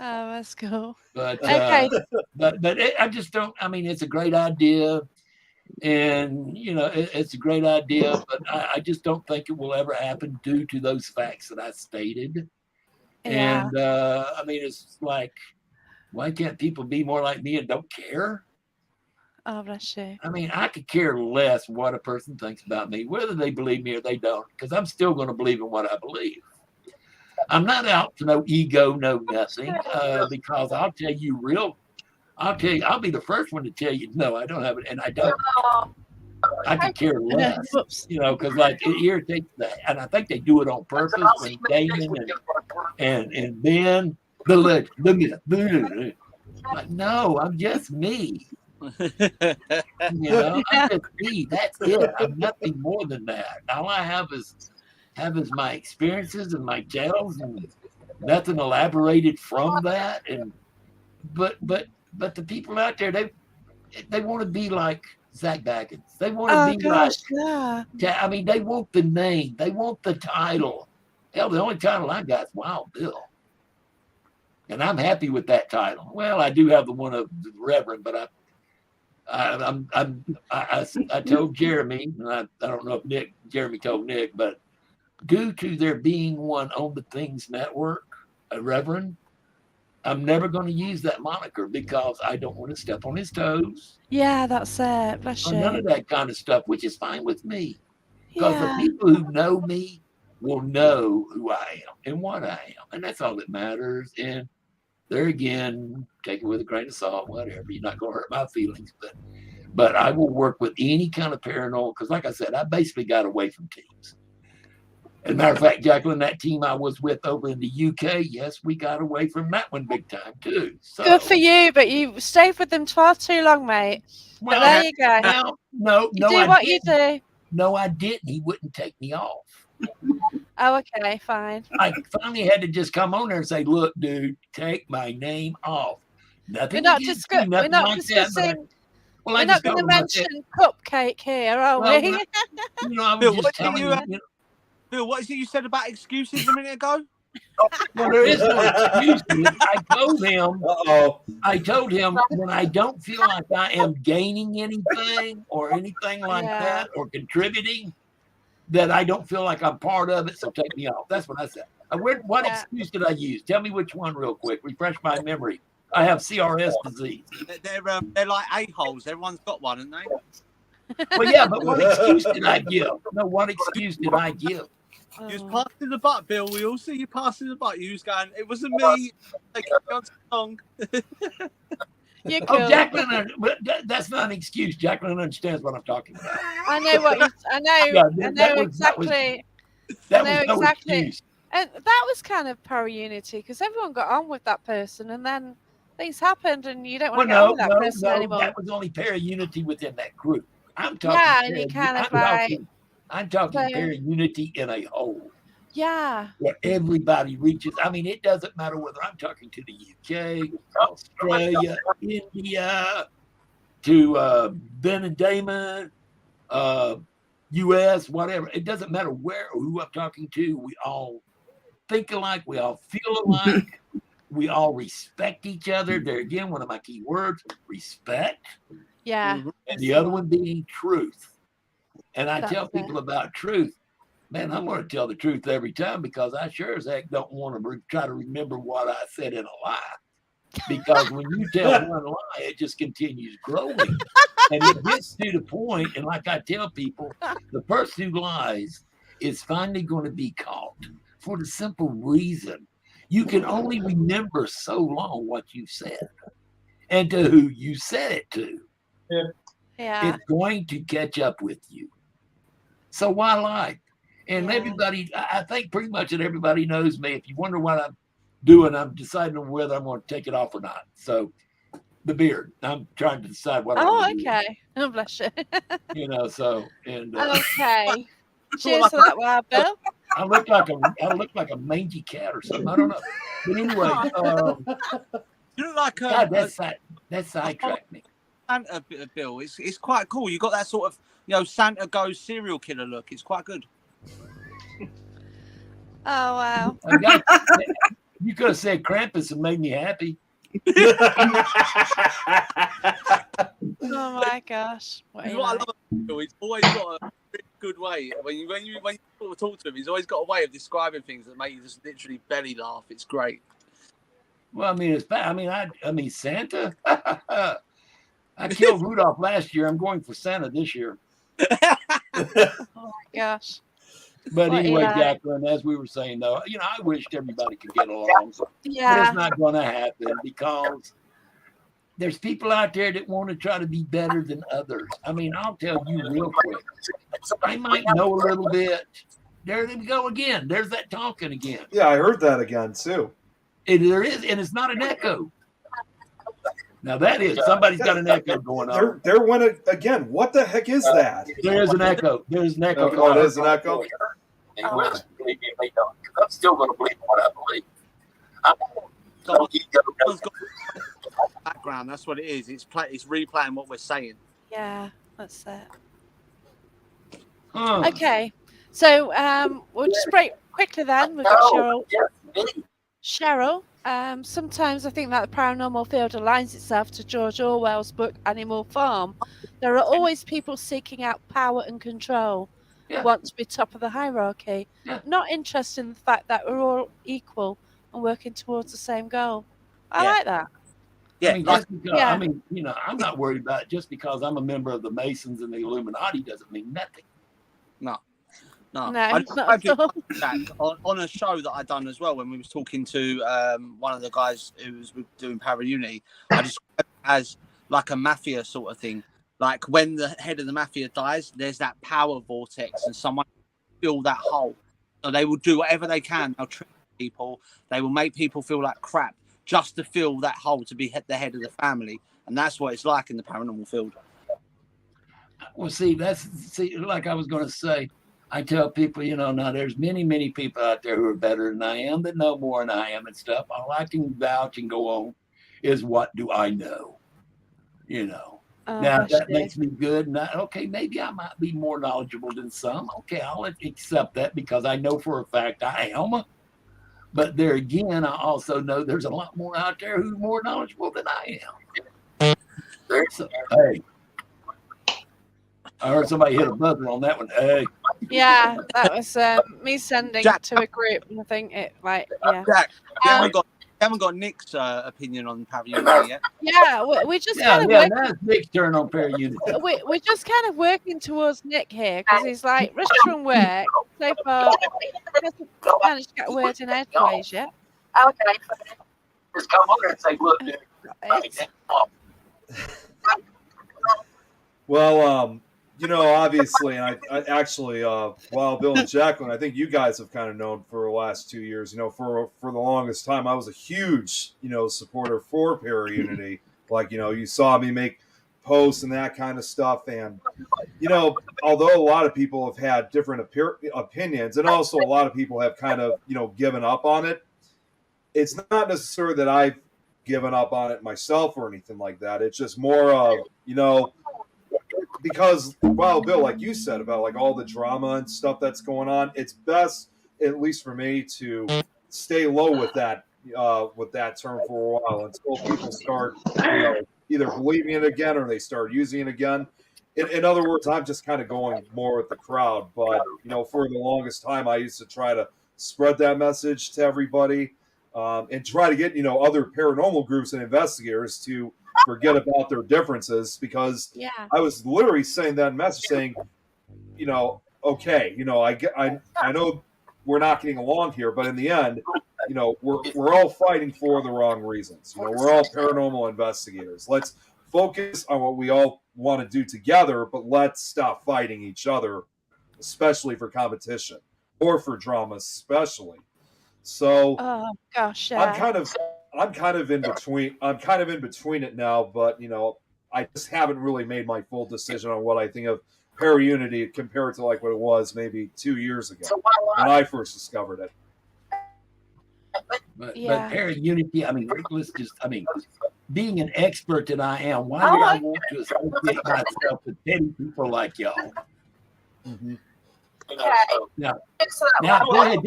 Oh, that's cool. But okay. I just don't. I mean, it's a great idea, and you know, it's a great idea. But I just don't think it will ever happen due to those facts that I stated. Yeah. And I mean, it's like, why can't people be more like me and don't care? Oh, bless you. I mean, I could care less what a person thinks about me, whether they believe me or they don't, because I'm still going to believe in what I believe. I'm not out for no ego, no nothing, because I'll tell you, I'll be the first one to tell you, no, I don't have it, and I don't. I could care less, you know, because like it irritates that, and I think they do it on purpose when Damon and Ben, like, no, I'm just me. You know, I'm just me. That's it. I'm nothing more than that. All I have is my experiences and my tales, and nothing elaborated from that. And but the people out there, they want to be like Zach Baggins. They want to be like, I mean, they want the name, they want the title. Hell, the only title I got is Wild Bill. And I'm happy with that title. Well, I do have the one of the Reverend, but I told Jeremy, and I don't know if Jeremy told Nick, but due to there being one on the Things Network, a Reverend, I'm never going to use that moniker because I don't want to step on his toes. Yeah, that's it. Bless you. None of that kind of stuff, which is fine with me. Because the people who know me will know who I am and what I am. And that's all that matters. And there again, take it with a grain of salt, whatever. You're not going to hurt my feelings. But I will work with any kind of paranormal. Because like I said, I basically got away from teams. As a matter of fact, Jacqueline, that team I was with over in the UK, yes, we got away from that one big time too. So, good for you, but you stayed with them far too long, mate. Well, but there you go. No, you do what you do. No, I didn't. He wouldn't take me off. Oh, okay, fine. I finally had to just come on there and say, "Look, dude, take my name off." Nothing. We're not discussing. We're not discussing. Well, we're not going to mention Cupcake here, are we? You know, I was Bill, just telling you. Bill, what is it you said about excuses a minute ago? Well, there is no excuse. I told him when I don't feel like I am gaining anything or anything like that or contributing, that I don't feel like I'm part of it, so take me off. That's what I said. What excuse did I use? Tell me which one real quick. Refresh my memory. I have CRS disease. They're like a-holes. Everyone's got one, haven't they? Well, yeah, but what excuse did I give? No, what excuse did I give? You was passing the butt, Bill. We all see you passing the butt. You was going, it wasn't me. They kept on song. Oh, Jacqueline, that's not an excuse. Jacqueline understands what I'm talking about. I know what I know exactly. That was no excuse. And that was kind of Paraunity because everyone got on with that person, and then things happened, and you don't want to get on with that person anymore. That was only Paraunity within that group. I'm talking. Yeah, and you kind of like. I'm talking Paraunity in a whole. Yeah. Where everybody reaches. I mean, it doesn't matter whether I'm talking to the UK, Australia, India, to Ben and Damon, US, whatever. It doesn't matter where or who I'm talking to. We all think alike. We all feel alike. We all respect each other. There again, one of my key words, respect. Yeah. And the other one being truth. And I tell people about truth. Man, I'm going to tell the truth every time because I sure as heck don't want to try to remember what I said in a lie. Because when you tell one lie, it just continues growing. And it gets to the point, and like I tell people, the person who lies is finally going to be caught for the simple reason you can only remember so long what you said and to who you said it to. Yeah. It's going to catch up with you. So why lie? And everybody, I think pretty much that everybody knows me. If you wonder what I'm doing, I'm deciding on whether I'm going to take it off or not. So the beard, I'm trying to decide what I'm going to do. Okay. Oh, bless you. You know, so, and. Okay. Cheers for that, Wild Bill. I look like a mangy cat or something. I don't know. But anyway. You look like God, that sidetracked me. Santa Bill. It's quite cool. You got that sort of, Santa goes serial killer look. It's quite good. Oh wow! You could have said Krampus and made me happy. Oh my gosh! What I love Bill, he's always got a really good way. When you talk to him, he's always got a way of describing things that make you just literally belly laugh. It's great. Well, I mean, it's bad. I mean, Santa. I killed Rudolph last year. I'm going for Santa this year. Oh my gosh. But Well, anyway, yeah. Jacqueline, as we were saying, though, I wished everybody could get along. But Yeah. it's not going to happen because there's people out there that want to try to be better than others. I mean, I'll tell you real quick. I might know a little bit. There they go again. There's that talking again. Yeah, I heard that again, too. There is, and it's not an echo. Now that is, somebody's got an echo going on. There went again. What the heck is that? There is an echo. There's an echo. Oh, it is an echo? I'm still going to believe what I believe. Background, that's what it is. It's replaying what we're saying. Yeah, that's it. Huh. Okay, so we'll just break quickly then. We've got Cheryl. Cheryl, sometimes I think that the paranormal field aligns itself to George Orwell's book Animal Farm. There are always people seeking out power and control, who want to be top of the hierarchy, not interested in the fact that we're all equal and working towards the same goal. I like that. Yeah, I mean, I'm not worried about it. Just because I'm a member of the Masons and the Illuminati doesn't mean nothing. No. Not I at all. that on a show that I done as well when we was talking to one of the guys who was doing Paraunity. I just as like a mafia sort of thing. Like when the head of the mafia dies, there's that power vortex, and someone fill that hole. So they will do whatever they can. They'll trick people. They will make people feel like crap just to fill that hole to be the head of the family, and that's what it's like in the paranormal field. Well, see, like I was going to say. I tell people, now there's many, many people out there who are better than I am, that know more than I am and stuff. All I can vouch and go on is what do I know? Now that makes me good. Okay, maybe I might be more knowledgeable than some. Okay, I'll accept that because I know for a fact I am. But there again, I also know there's a lot more out there who's more knowledgeable than I am. So, hey. I heard somebody hit a buzzer on that one. Hey. Yeah, that was me sending it to a group, and I think it Jack, you haven't got Nick's opinion on Paraunity yet. Yeah, we just kind of that's Nick's turn on Paraunity. We're just kind of working towards Nick here because he's like rushed from work so far. Hasn't managed to get a word in edgeways yet. Okay, just come over and say, look, dude. Well, obviously, and I actually, while Bill and Jacqueline, I think you guys have kind of known for the last 2 years, for the longest time, I was a huge, supporter for Paraunity. Like, you saw me make posts and that kind of stuff. And, although a lot of people have had different opinions, and also a lot of people have kind of, given up on it, it's not necessarily that I've given up on it myself or anything like that. It's just more of, because, well, Bill, like you said about like all the drama and stuff that's going on, it's best, at least for me, to stay low with that term for a while until people start either believing it again or they start using it again. In other words, I'm just kind of going more with the crowd. But for the longest time, I used to try to spread that message to everybody and try to get other paranormal groups and investigators to forget about their differences, because I was literally saying that message saying, okay, I know we're not getting along here, but in the end, we're all fighting for the wrong reasons. We're all paranormal investigators. Let's focus on what we all want to do together, but let's stop fighting each other, especially for competition or for drama, especially. So, I'm kind of in between. I'm kind of in between it now, but I just haven't really made my full decision on what I think of Paraunity compared to like what it was maybe 2 years ago when I first discovered it. But Paraunity, being an expert that I am, why do I want to associate myself with petty people like y'all? Mm-hmm. Now, go ahead.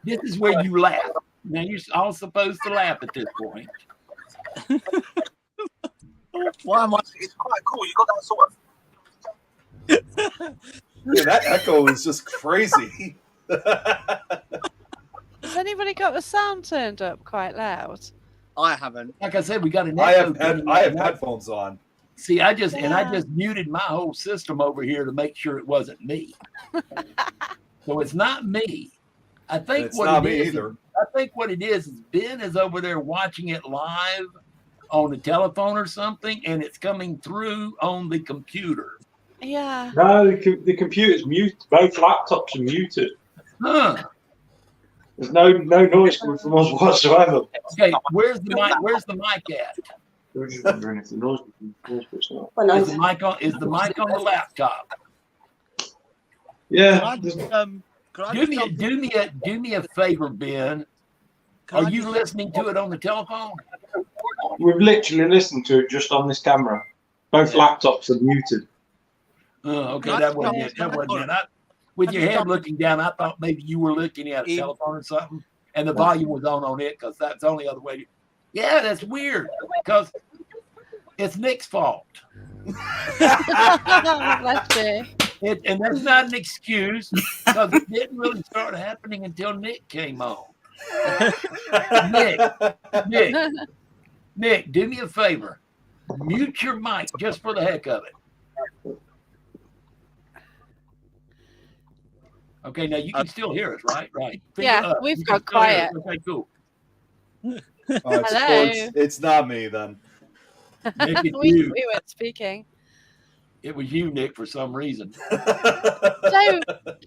This is where you laugh. Now you're all supposed to laugh at this point. Why am I? It's quite cool. You got that sort of. Yeah, that echo is just crazy. Has anybody got the sound turned up quite loud? I haven't. Like I said, we got an echo. I have headphones on. See, I just muted my whole system over here to make sure it wasn't me. So it's not me. I think It's not me either. I think what it is Ben is over there watching it live on the telephone or something, and it's coming through on the computer. Yeah. No, the computer's muted. Both laptops are muted. Huh. There's no noise coming from us whatsoever. Okay, where's the mic? Where's the mic at? Is the mic on the laptop? Yeah. Do me a favor, Ben. Are you listening to it on the telephone? We've literally listened to it just on this camera. Both laptops are muted. Oh, okay, that wasn't it. That wasn't it. With your head looking down, I thought maybe you were looking at a telephone or something, and the volume was on it because that's the only other way. Yeah, that's weird because it's Nick's fault. Bless you. And that's not an excuse because it didn't really start happening until Nick came on. Nick, do me a favor. Mute your mic just for the heck of it. Okay, now you can still hear us, right? Right. Yeah, we've got quiet. Okay, cool. It's not me then. Nick, it's we you. weren't speaking. It was you, Nick, for some reason. So,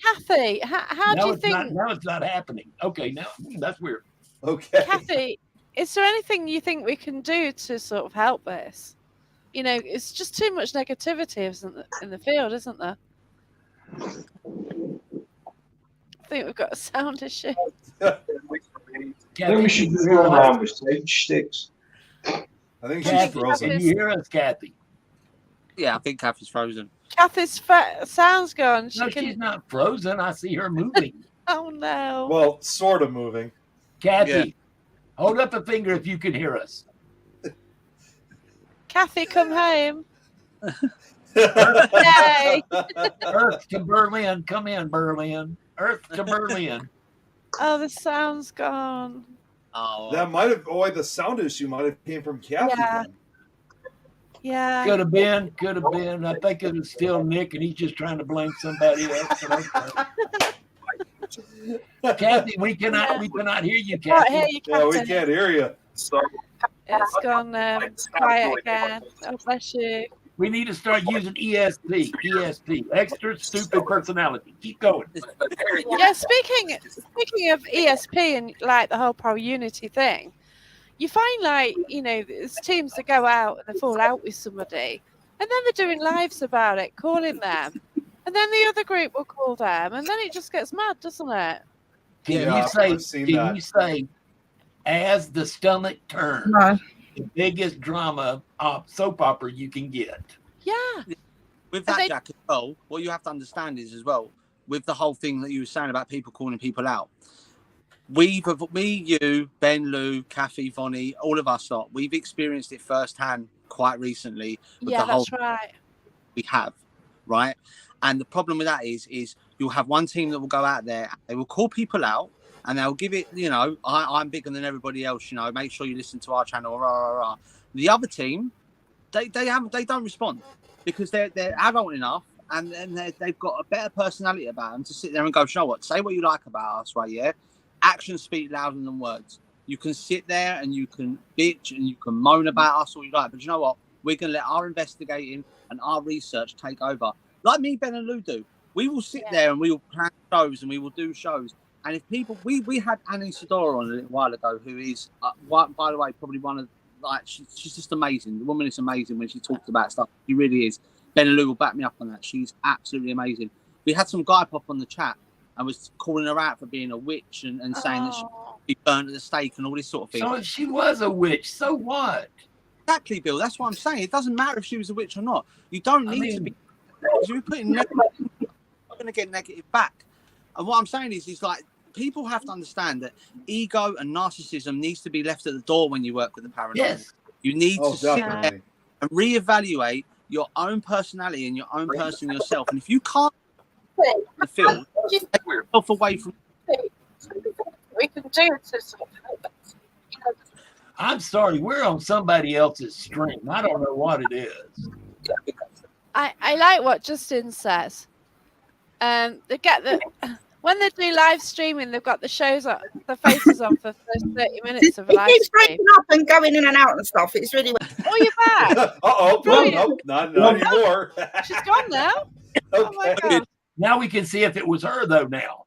Kathy, how do you think? Now it's not happening. Okay, now that's weird. Okay. Kathy, is there anything you think we can do to sort of help this? You know, it's just too much negativity in the field, isn't there? I think we've got a sound issue. I think we should go around with sage sticks. I think she's frozen. Can you hear us, Kathy? Yeah, I think Kathy's frozen. Kathy's sound's gone. She's not frozen. I see her moving. Oh, no. Well, sort of moving. Kathy, hold up a finger if you can hear us. Kathy, come home. Yay. Earth to Berlin. Come in, Berlin. Earth to Berlin. Oh, the sound's gone. Oh, that might have. Oh, the sound issue might have came from Kathy. Yeah. Yeah. Could have been. I think it was still Nick, and he's just trying to blame somebody else. Kathy, we cannot hear you, Kathy. Can't hear you, Yeah, we can't hear you. It's gone quiet again. Oh, bless you. We need to start using ESP, extra stupid personality. Keep going. Yeah, speaking of ESP and like the whole Paraunity thing, you find like, you know, there's teams that go out and they fall out with somebody, and then they're doing lives about it, calling them, and then the other group will call them, and then it just gets mad, doesn't it? Can you say, as the stomach turns? No. The biggest drama soap opera you can get. Yeah. With that, Jack, as well, what you have to understand is as well, with the whole thing that you were saying about people calling people out, me, you, Ben, Lou, Kathy, Vonnie, all of us lot, we've experienced it firsthand quite recently. With the whole that's right. We have, right? And the problem with that is you'll have one team that will go out there, they will call people out, and they'll give it, you know, I'm bigger than everybody else, you know, make sure you listen to our channel, rah, rah, rah. The other team, they don't respond because they're adult enough and they've got a better personality about them to sit there and go, you know what, say what you like about us, right, yeah? Actions speak louder than words. You can sit there and you can bitch and you can moan about us all you like, but you know what? We're going to let our investigating and our research take over. Like me, Ben and Lou do. We will sit there and we will plan shows and we will do shows. And if people, we had Annie Sedora on a little while ago, who is, by the way, probably one of, like, she's just amazing. The woman is amazing when she talks about stuff. She really is. Ben and Lou will back me up on that. She's absolutely amazing. We had some guy pop on the chat and was calling her out for being a witch and saying that she would be burnt at the stake and all this sort of thing. So she was a witch. So what? Exactly, Bill. That's what I'm saying. It doesn't matter if she was a witch or not. You don't need to be. If you're putting negative, you're going to get negative back. And what I'm saying is like, people have to understand that ego and narcissism needs to be left at the door when you work with the paranormal. Yes. You need to sit there and reevaluate your own personality and your own person yourself. And if you can't the field, take yourself away from we can do to sort of help it. I'm sorry, we're on somebody else's stream. I don't know what it is. I like what Justin says. They get when they do live streaming, they've got the shows on, the faces on for the first 30 minutes of a live keeps stream. breaking up and going in and out and stuff. It's really. Oh, you're back. Nope, not anymore. She's gone now. Okay. Oh my God. Now we can see if it was her though. Now,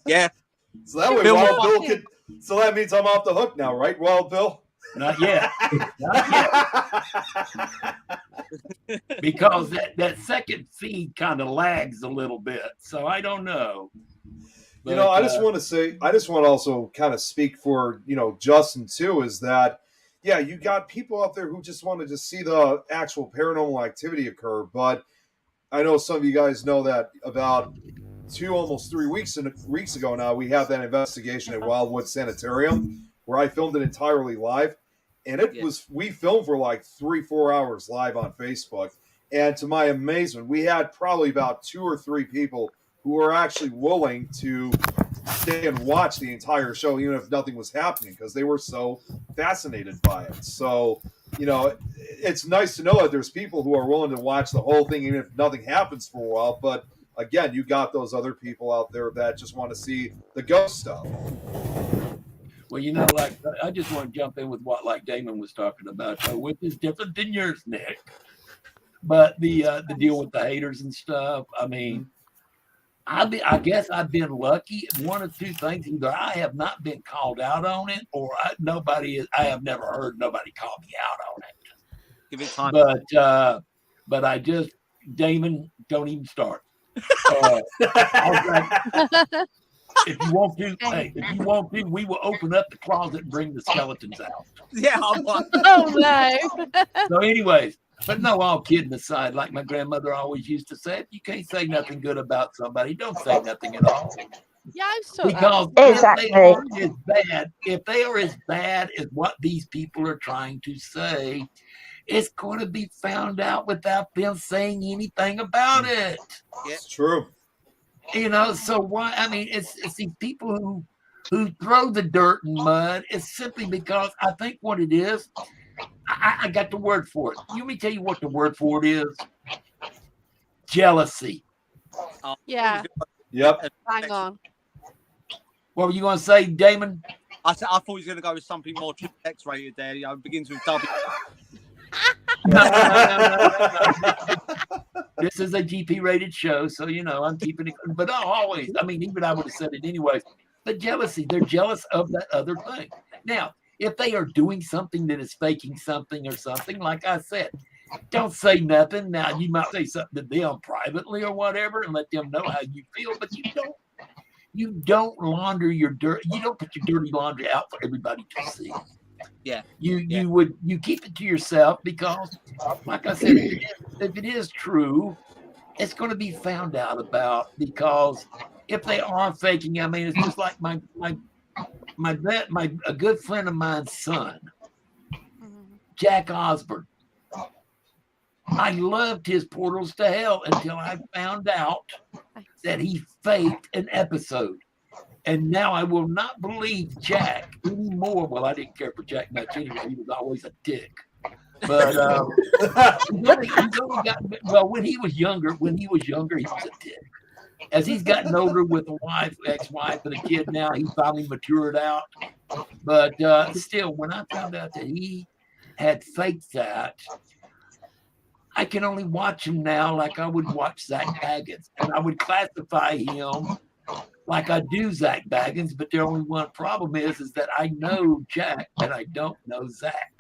Yeah. So that way, Wild Bill could. So that means I'm off the hook now, right, Wild Bill? not yet, not yet, because that second feed kind of lags a little bit. So I don't know. But, I just want to also kind of speak for, Justin too, is that, yeah, you got people out there who just want to just see the actual paranormal activity occur. But I know some of you guys know that about almost 3 weeks ago now, we had that investigation at Wildwood Sanitarium where I filmed it entirely live. And we filmed for like 3-4 hours live on Facebook. And to my amazement, we had probably about 2 or 3 people who were actually willing to stay and watch the entire show, even if nothing was happening, because they were so fascinated by it. So, it's nice to know that there's people who are willing to watch the whole thing, even if nothing happens for a while. But again, you got those other people out there that just want to see the ghost stuff. Well, I just want to jump in with what Damon was talking about, which is different than yours, Nick. But the deal with the haters and stuff, I mean, I guess I've been lucky. One of two things: either I have not been called out on it, or I have never heard nobody call me out on it. Give it time. But I just, Damon, don't even start. If you want to, we will open up the closet and bring the skeletons out. Yeah. Oh no. So, anyways. But no, all kidding aside, like my grandmother always used to say, if you can't say nothing good about somebody, don't say nothing at all. Yeah, I've saw because exactly. if they are as bad as what these people are trying to say, it's going to be found out without them saying anything about it. It's true. So why? I mean, it's these people who throw the dirt and mud. It's simply because I think what it is. I got the word for it. Let me tell you what the word for it is. Jealousy. Yeah. Yep. Hang on. What were you going to say, Damon? I thought he was going to go with something more X-rated there. It begins with W. No. This is a GP-rated show, so, I'm keeping it. But always, even I would have said it anyways. But jealousy, they're jealous of that other thing. Now, if they are doing something that is faking something or something, like I said, don't say nothing. Now, you might say something to them privately or whatever and let them know how you feel, but you don't launder your dirt. You don't put your dirty laundry out for everybody to see. Yeah. You keep it to yourself because, like I said, if it is true, it's going to be found out about, because if they are faking, it's just like a good friend of mine's son, Jack Osborne. I loved his Portals to Hell until I found out that he faked an episode. And now I will not believe Jack anymore. Well, I didn't care for Jack much anyway. He was always a dick. But when he was younger, he was a dick. As he's gotten older with a wife, ex-wife, and a kid now, he finally matured out. But still, when I found out that he had faked that, I can only watch him now like I would watch Zach Baggins. And I would classify him like I do Zach Baggins, but the only one problem is that I know Jack and I don't know Zach.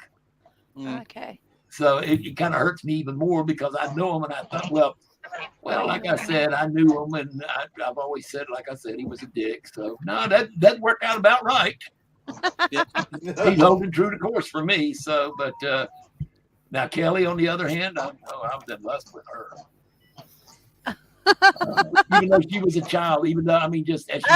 Okay. So it kind of hurts me even more because I know him and I thought, well, like I said, I knew him, and I've always said, like I said, he was a dick. So no, that worked out about right. He's holding true to course for me. So, but now Kelly, on the other hand, I was in lust with her. Even though she was a child, just as she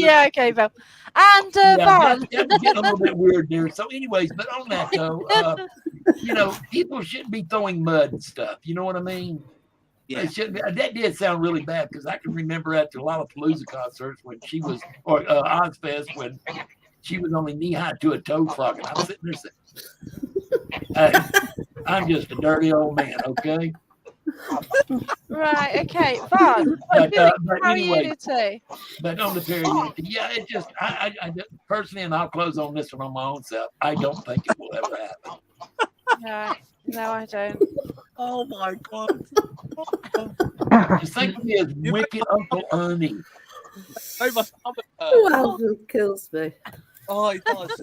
yeah, okay, Bill. And Van. That's getting a little bit weird there. So, anyways, but on that though, people shouldn't be throwing mud and stuff. You know what I mean? Yeah. That did sound really bad because I can remember at the Lollapalooza concerts when she was, or Ozfest, when she was only knee high to a toad frog, and I'm sitting there saying, "Hey, I'm just a dirty old man, okay?" Right, okay, Vaughn, what do you think of Paraunity? But on the Paraunity, yeah, it just, I personally, and I'll close on this one on my own self, I don't think it will ever happen. Right. No, I don't. Oh my God. Just think of me as wicked Uncle Ernie. Oh, Alvin kills me. Oh, he does.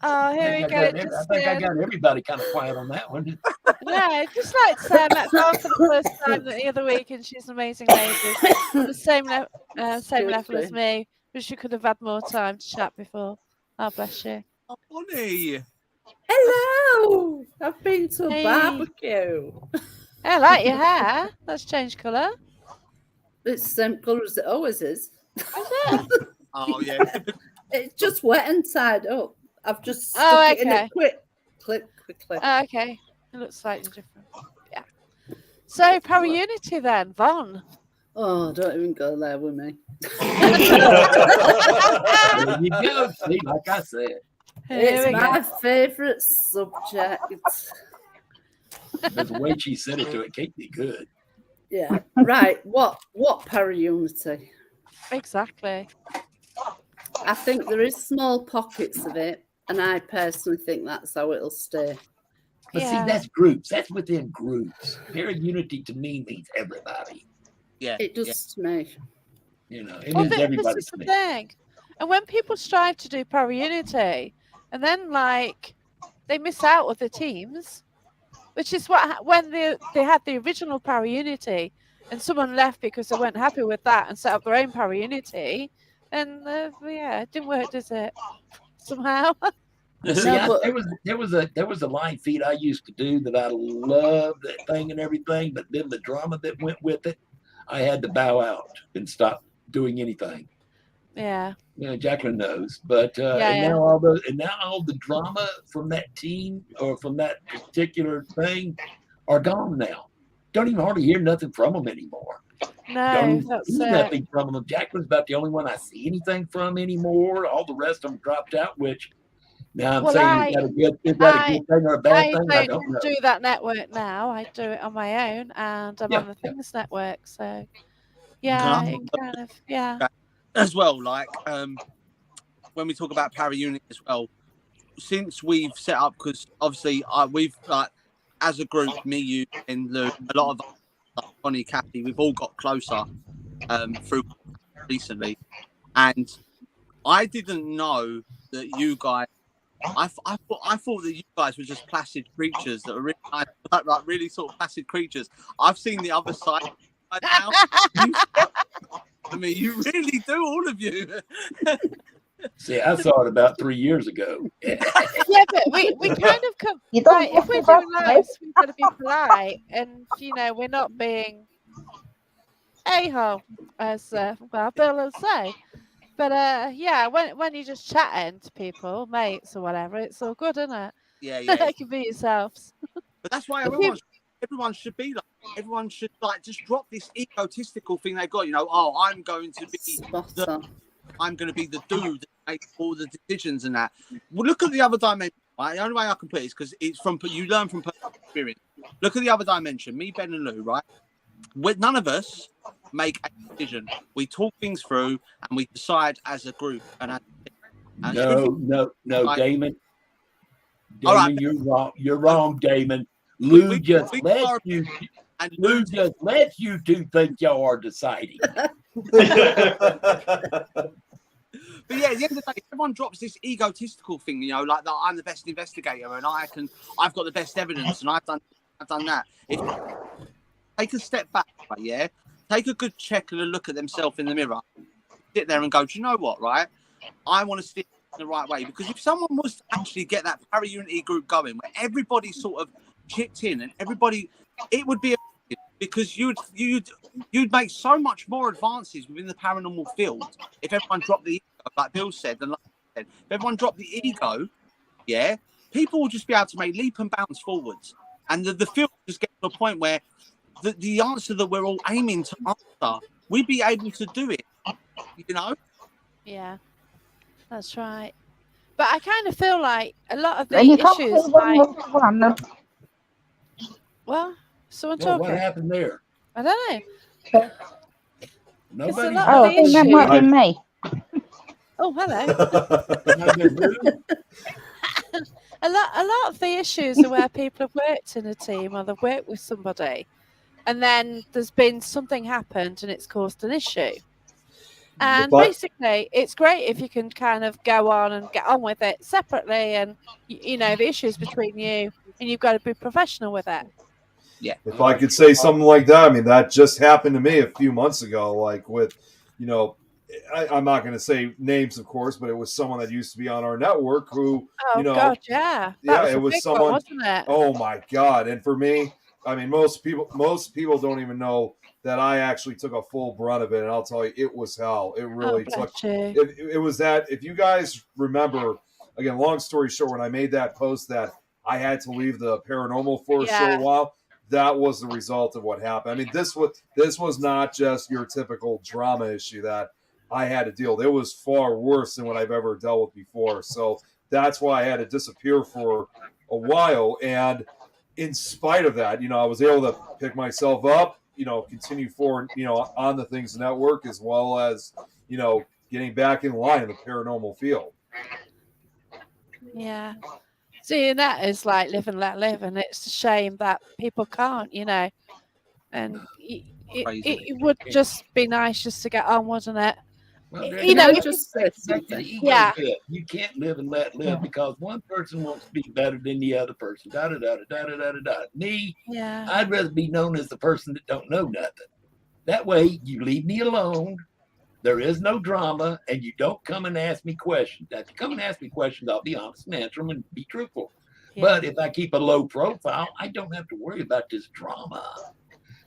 Oh, here we go. I think I got everybody kind of quiet on that one. Yeah, just like to say I met Vaughn for the first time the other week, and she's an amazing lady. The same level as me, but she could have had more time to chat before. Oh, bless you. Oh, Bonnie. Hello. I've been to a barbecue. I like your hair. That's changed colour. It's the same colour as it always is. Is it? Oh, yeah. It's just wet and tied up. I've just stuck it in it quickly. Okay. It looks slightly different. Yeah. So, Paraunity then, Vaughn. Oh, don't even go there with me. There you go. See, like I said. It's my favourite subject. But the way she said it to it can't be good. Yeah. Right. What Paraunity? Exactly. I think there is small pockets of it, and I personally think that's how it'll stay. But see, that's groups. That's within groups. Paraunity to me means everybody. Yeah. It does to me. You know, it is everybody this is to the me. thing. And when people strive to do Paraunity, and then like they miss out of the teams, which is what when they had the original Paraunity, and someone left because they weren't happy with that and set up their own Paraunity, and yeah, it didn't work, does it? Somehow. See, there was a line feed I used to do that I loved that thing and everything, but then the drama that went with it, I had to bow out and stop doing anything. Yeah. You know, Jacqueline knows, but now all the drama from that team or from that particular thing are gone now. Don't even hardly hear nothing from them anymore. No, that's nothing from them. Jacqueline's about the only one I see anything from anymore. All the rest of them dropped out, which now I'm saying is that a good thing or a bad thing? I don't know. Do that network now. I do it on my own, and I'm on the Things Network. So yeah, it kind of as well. Like when we talk about Paraunity as well, since we've set up, because obviously we've like as a group, me, you, and Lou, a lot of us, like Bonnie, Kathy, we've all got closer through recently, and I didn't know that you guys. I thought that you guys were just placid creatures that were really nice, like really sort of placid creatures. I've seen the other side now. I mean, you really do, all of you. See, I saw it about 3 years ago. Yeah, but we kind of come. Like, if we're doing lives, we've got to be polite, and we're not being a-hole, as Bill will say. But yeah, when you're just chatting to people, mates or whatever, it's all good, isn't it? Yeah. You can be yourselves. But that's why everyone should be like. Everyone should just drop this egotistical thing they got. Oh, I'm going to be the dude that makes all the decisions and that. Well, look at the other dimension. Right? The only way I can put it is because it's you learn from personal experience. Look at the other dimension. Me, Ben, and Lou. Right? None of us make a decision. We talk things through and we decide as a group. No, Damon. All right. You're wrong. You're wrong, Damon. Lou just lets you two think y'all are deciding. But yeah, at the end of the day, everyone drops this egotistical thing, like that I'm the best investigator and I've got the best evidence and I've done that. Take a step back, yeah. Take a good check and a look at themselves in the mirror. Sit there and go, do you know what, right? I want to steer in the right way. Because if someone was to actually get that Paraunity group going, where everybody sort of chipped in and everybody, it would be because you'd make so much more advances within the paranormal field if everyone dropped the ego, like Bill said, and like I said, if everyone dropped the ego, yeah, people will just be able to make leap and bounds forwards. And the field just get to a point where the answer that we're all aiming to answer, we'd be able to do it, Yeah, that's right. But I kind of feel like a lot of the And you can't issues, say like, one. well, someone Well, talking. what happened there? I don't know. Because a Nobody. lot Oh, of I the think that might have been me. Oh, hello. a lot of the issues are where people have worked in a team or they've worked with somebody, and then there's been something happened and it's caused an issue. And basically, it's great if you can kind of go on and get on with it separately, and you know the issues between you, and you've got to be professional with it. Yeah. If I could say something like that, I mean, that just happened to me a few months ago, like with, you know, I'm not going to say names, of course, but it was someone that used to be on our network who, Oh, you know, God, yeah. Yeah, it was big someone, one, wasn't it? Oh my God. And for me, I mean, most people don't even know that I actually took a full brunt of it. And I'll tell you, it was hell. It really took, it was that, if you guys remember, again, long story short, when I made that post that I had to leave the paranormal for a short while, that was the result of what happened. I mean, this was not just your typical drama issue that I had to deal with. It was far worse than what I've ever dealt with before. So that's why I had to disappear for a while. And in spite of that, you know, I was able to pick myself up, you know, continue forward, you know, on the Things Network, as well as, you know, getting back in line in the paranormal field. Yeah. Seeing that is like live and let live, and it's a shame that people can't, you know. And it would just be nice just to get on, wouldn't it? Well, You know, just say something. Yeah. You can't live and let live because one person wants to be better than the other person. Da da da da da da da da. Me, yeah. I'd rather be known as the person that don't know nothing. That way, you leave me alone. There is no drama, and you don't come and ask me questions. If you come and ask me questions, I'll be honest and answer them and be truthful. Yeah. But if I keep a low profile, I don't have to worry about this drama.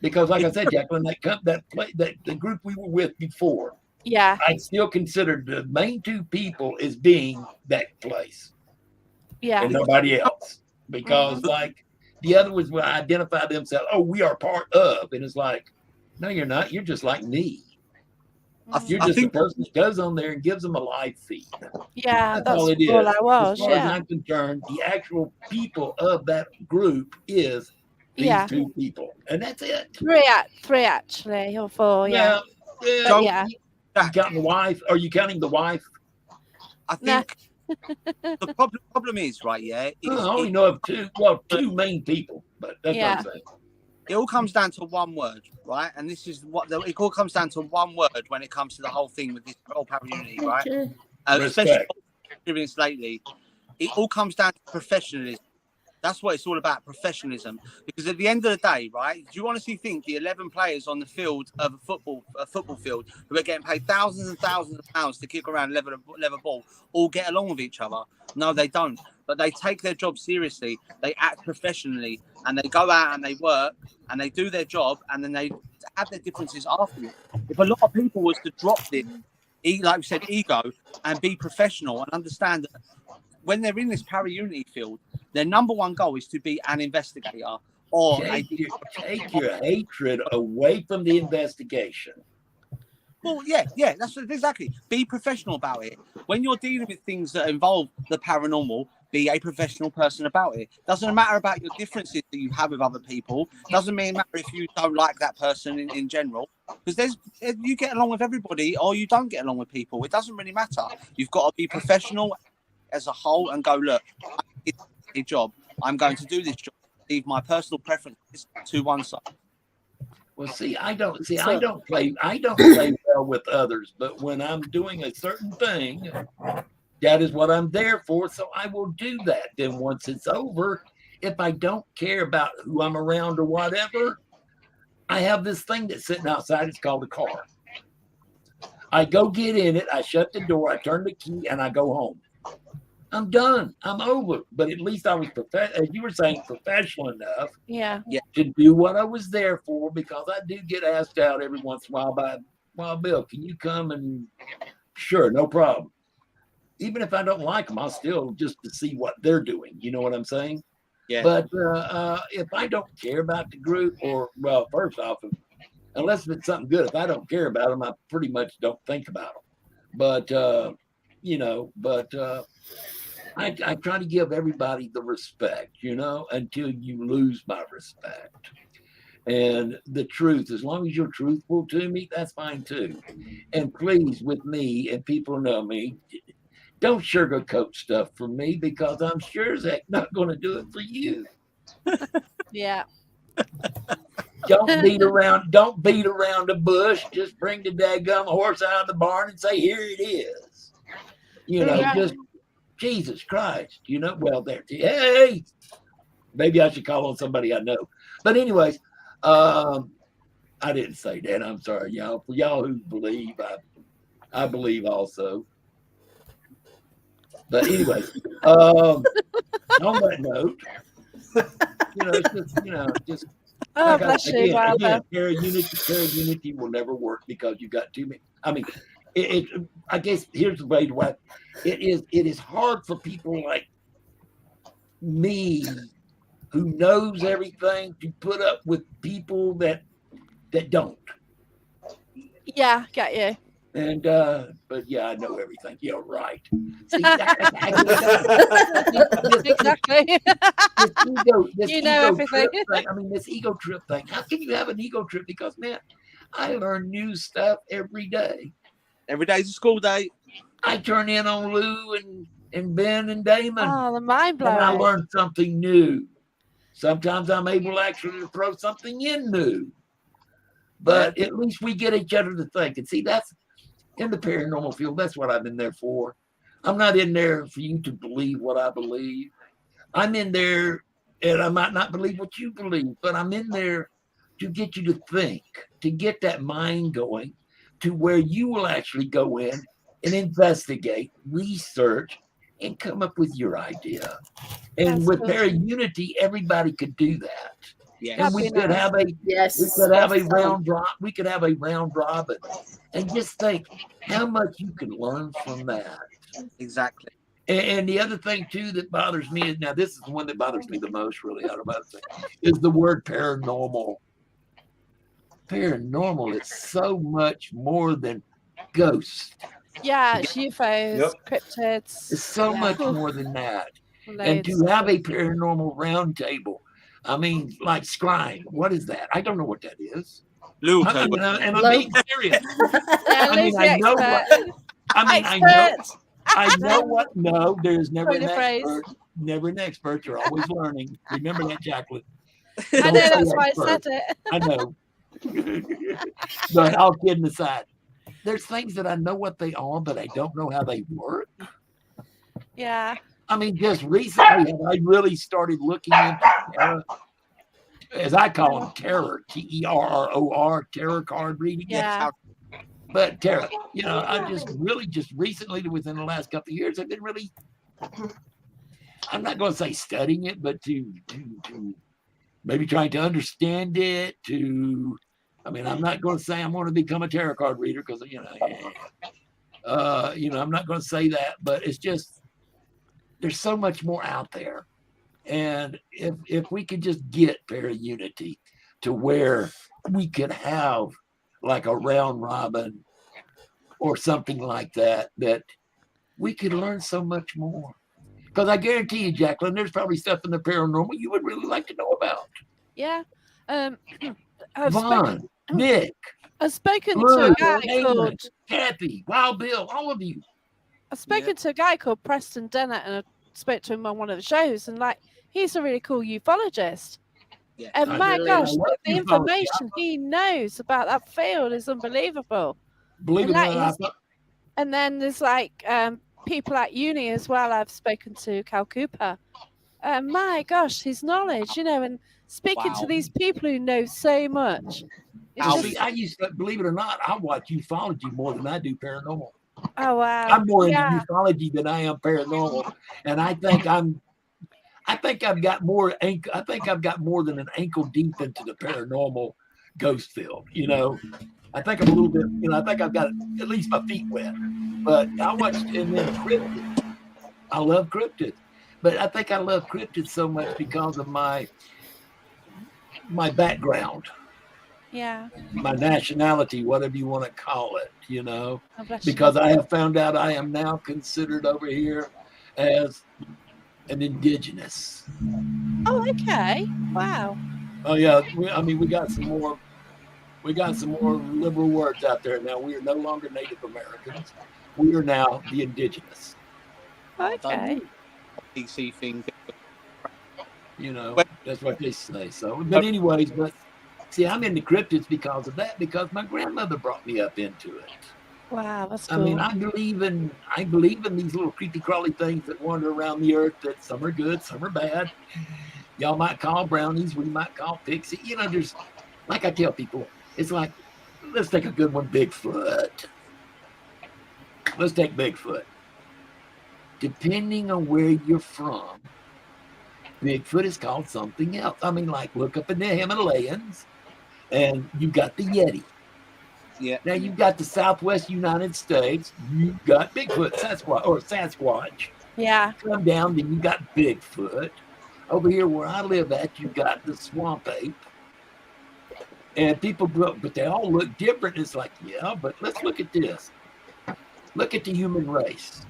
Because, like I said, Jacqueline, the group we were with before, yeah, I still consider the main two people as being that place. Yeah. And nobody else. Because, like, the other ones will identify themselves, oh, we are part of. And it's like, no, you're not. You're just like me. You're just a person that goes on there and gives them a live feed. Yeah, that's all it is. All I was, as far as I'm concerned, the actual people of that group is these two people, and that's it. Three actually, or four. Yeah. Yeah. You counting the wife? Are you counting the wife? I think the problem is right. Yeah, I only know of two. Well, two main people, but that's what I'm saying. It all comes down to one word, right? And this is what it all comes down to one word when it comes to the whole thing with this whole Paraunity, right? Especially experience lately, it all comes down to professionalism. That's what it's all about, professionalism. Because at the end of the day, right, do you honestly think the 11 players on the field of a football field who are getting paid thousands and thousands of pounds to kick around level ball all get along with each other? No, they don't. But they take their job seriously. They act professionally, and they go out and they work and they do their job, and then they have their differences afterwards. If a lot of people was to drop this, like we said, ego, and be professional and understand that when they're in this Paraunity field, their number one goal is to be an investigator or take your hatred away from the investigation. Well, yeah, that's exactly. Be professional about it. When you're dealing with things that involve the paranormal, be a professional person about it. Doesn't matter about your differences that you have with other people. Doesn't matter if you don't like that person in general. Because you get along with everybody or you don't get along with people. It doesn't really matter. You've got to be professional as a whole and go, look, it's a job. I'm going to do this job. Leave my personal preferences to one side. Well, I don't play well with others, but when I'm doing a certain thing, that is what I'm there for. So I will do that. Then once it's over, if I don't care about who I'm around or whatever, I have this thing that's sitting outside. It's called a car. I go get in it. I shut the door. I turn the key and I go home. I'm done. I'm over. But at least I was as you were saying, professional enough to do what I was there for, because I do get asked out every once in a while by, well, Bill, can you come? And sure, no problem. Even if I don't like them, I'll still just to see what they're doing. You know what I'm saying? Yeah. But if I don't care about the group, or, well, first off, unless it's something good, if I don't care about them, I pretty much don't think about them. But, I try to give everybody the respect, until you lose my respect. And the truth, as long as you're truthful to me, that's fine too. And please, with me, and people know me, don't sugarcoat stuff for me, because I'm sure as heck not going to do it for you. Yeah. Don't beat around the bush. Just bring the daggum horse out of the barn and say, here it is. Just Jesus Christ. Well, there. Hey, maybe I should call on somebody I know. But anyways, I didn't say that. I'm sorry, y'all. For y'all who believe, I believe also. But anyway, on that note, it's just. Oh, bless you, Wilder. Paraunity will never work because you got too many. I mean, I guess here's the way to it. It is hard for people like me, who knows everything, to put up with people that don't. Yeah, get you. And but yeah, I know everything. You're right. See, exactly. This you know everything. This ego trip thing. How can you have an ego trip? Because man, I learn new stuff every day. Every day's a school day. I turn in on Lou and Ben and Damon. Oh, the mind blowing. And I learn something new. Sometimes I'm able actually to throw something in new. But at least we get each other to think. And see, that's in the paranormal field. That's what I'm in there for. I'm not in there for you to believe what I believe. I'm in there, and I might not believe what you believe, but I'm in there to get you to think, to get that mind going to where you will actually go in and investigate, research, and come up with your idea. And with Paraunity, everybody could do that. Yes. And we could have a round robin. We could have a round robin, and just think how much you can learn from that. Exactly. And the other thing too that bothers me is, now this is the one that bothers me the most, really, out of everything, is the word paranormal. Paranormal is so much more than ghosts. Yeah, it's UFOs, cryptids. It's so much more than that. And to have a paranormal roundtable, I mean, like Scrying, what is that? I don't know what that is. Lou, I'm being serious. Yeah, I know what. I know what. No, there's never an expert. Never an expert. You're always learning. Remember that, Jacqueline. I know, that's why I said it. I know. But all kidding aside, there's things that I know what they are, but I don't know how they work. Yeah. I mean, just recently, I really started looking into as I call them, terror, TERROR, tarot card reading. Yeah. But tarot, I just recently, within the last couple of years, I've been really, I'm not going to say studying it, but to maybe trying to understand it. I'm not going to say I'm going to become a tarot card reader, because I'm not going to say that, but it's just, there's so much more out there. And if we could just get Paraunity to where we could have like a round robin or something like that, that we could learn so much more. Because I guarantee you, Jacqueline, there's probably stuff in the paranormal you would really like to know about. Yeah. Vaughn, Nick, I've spoken Lou, to a guy called Kathy, Wild Bill, all of you. I've spoken to a guy called Preston Dennett, and I spoke to him on one of the shows, and he's a really cool ufologist. Yeah, and my gosh, the information he knows about that field is unbelievable. Believe it or not, and then there's people at uni as well. I've spoken to Cal Cooper. My gosh, his knowledge, and speaking to these people who know so much. I used to, believe it or not, I watch ufology more than I do paranormal. Oh wow! I'm more into ufology than I am paranormal, and I think I've got more than an ankle deep into the paranormal ghost field. I think I'm a little bit. I think I've got at least my feet wet. But I watched, and then cryptids. I love cryptids, but I think I love cryptids so much because of my background. Yeah. My nationality, whatever you want to call it, because I have found out I am now considered over here as an indigenous. Oh, okay. Wow. Oh yeah, we got some more. We got some more liberal words out there now. We are no longer Native Americans. We are now the indigenous. Okay. PC thing. You know, that's what they say. So, but anyways, see, I'm into cryptids because of that. Because my grandmother brought me up into it. Wow, that's cool. I mean, I believe in these little creepy crawly things that wander around the earth. That some are good, some are bad. Y'all might call brownies, we might call pixie. You know, there's, like I tell people, it's like, let's take a good one, Bigfoot. Let's take Bigfoot. Depending on where you're from, Bigfoot is called something else. I mean, like, look up in the Himalayas, and you got the Yeti. Yeah. Now you've got the Southwest United States. You've got Bigfoot, Sasquatch. Yeah. Come down, then you got Bigfoot. Over here where I live at, you got the swamp ape. And people grew up, but they all look different. It's like, yeah, but let's look at this. Look at the human race.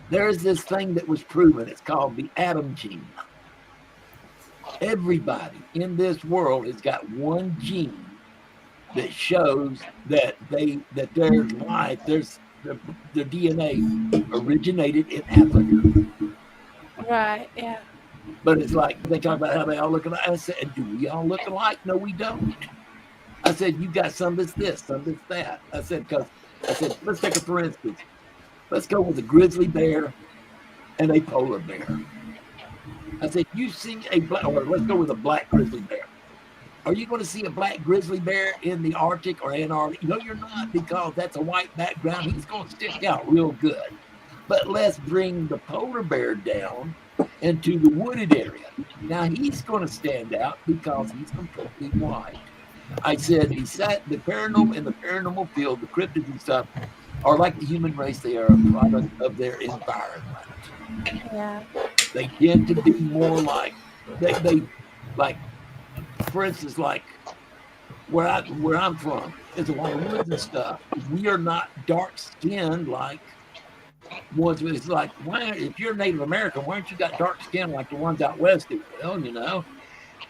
There's this thing that was proven. It's called the Adam gene. Everybody in this world has got one gene that shows that there's life. There's the DNA originated in Africa. Right. Yeah. But it's like they talk about how they all look alike. I said, do we all look alike? No, we don't. I said, you got some that's this, some that's that. I said, let's take it for instance. Let's go with a grizzly bear and a polar bear. I said, you see let's go with a black grizzly bear. Are you going to see a black grizzly bear in the Arctic or Antarctic? No, you're not, because that's a white background. He's going to stick out real good. But let's bring the polar bear down into the wooded area. Now he's going to stand out because he's completely white. I said, the paranormal field, the cryptids and stuff, are like the human race. They are a product of their environment. Yeah. They tend to be more like they like, for instance, like where I'm from, there's a lot of woods and stuff. We are not dark skinned like ones. It's like, why, if you're Native American, why aren't you got dark skin like the ones out west do? Well, you know,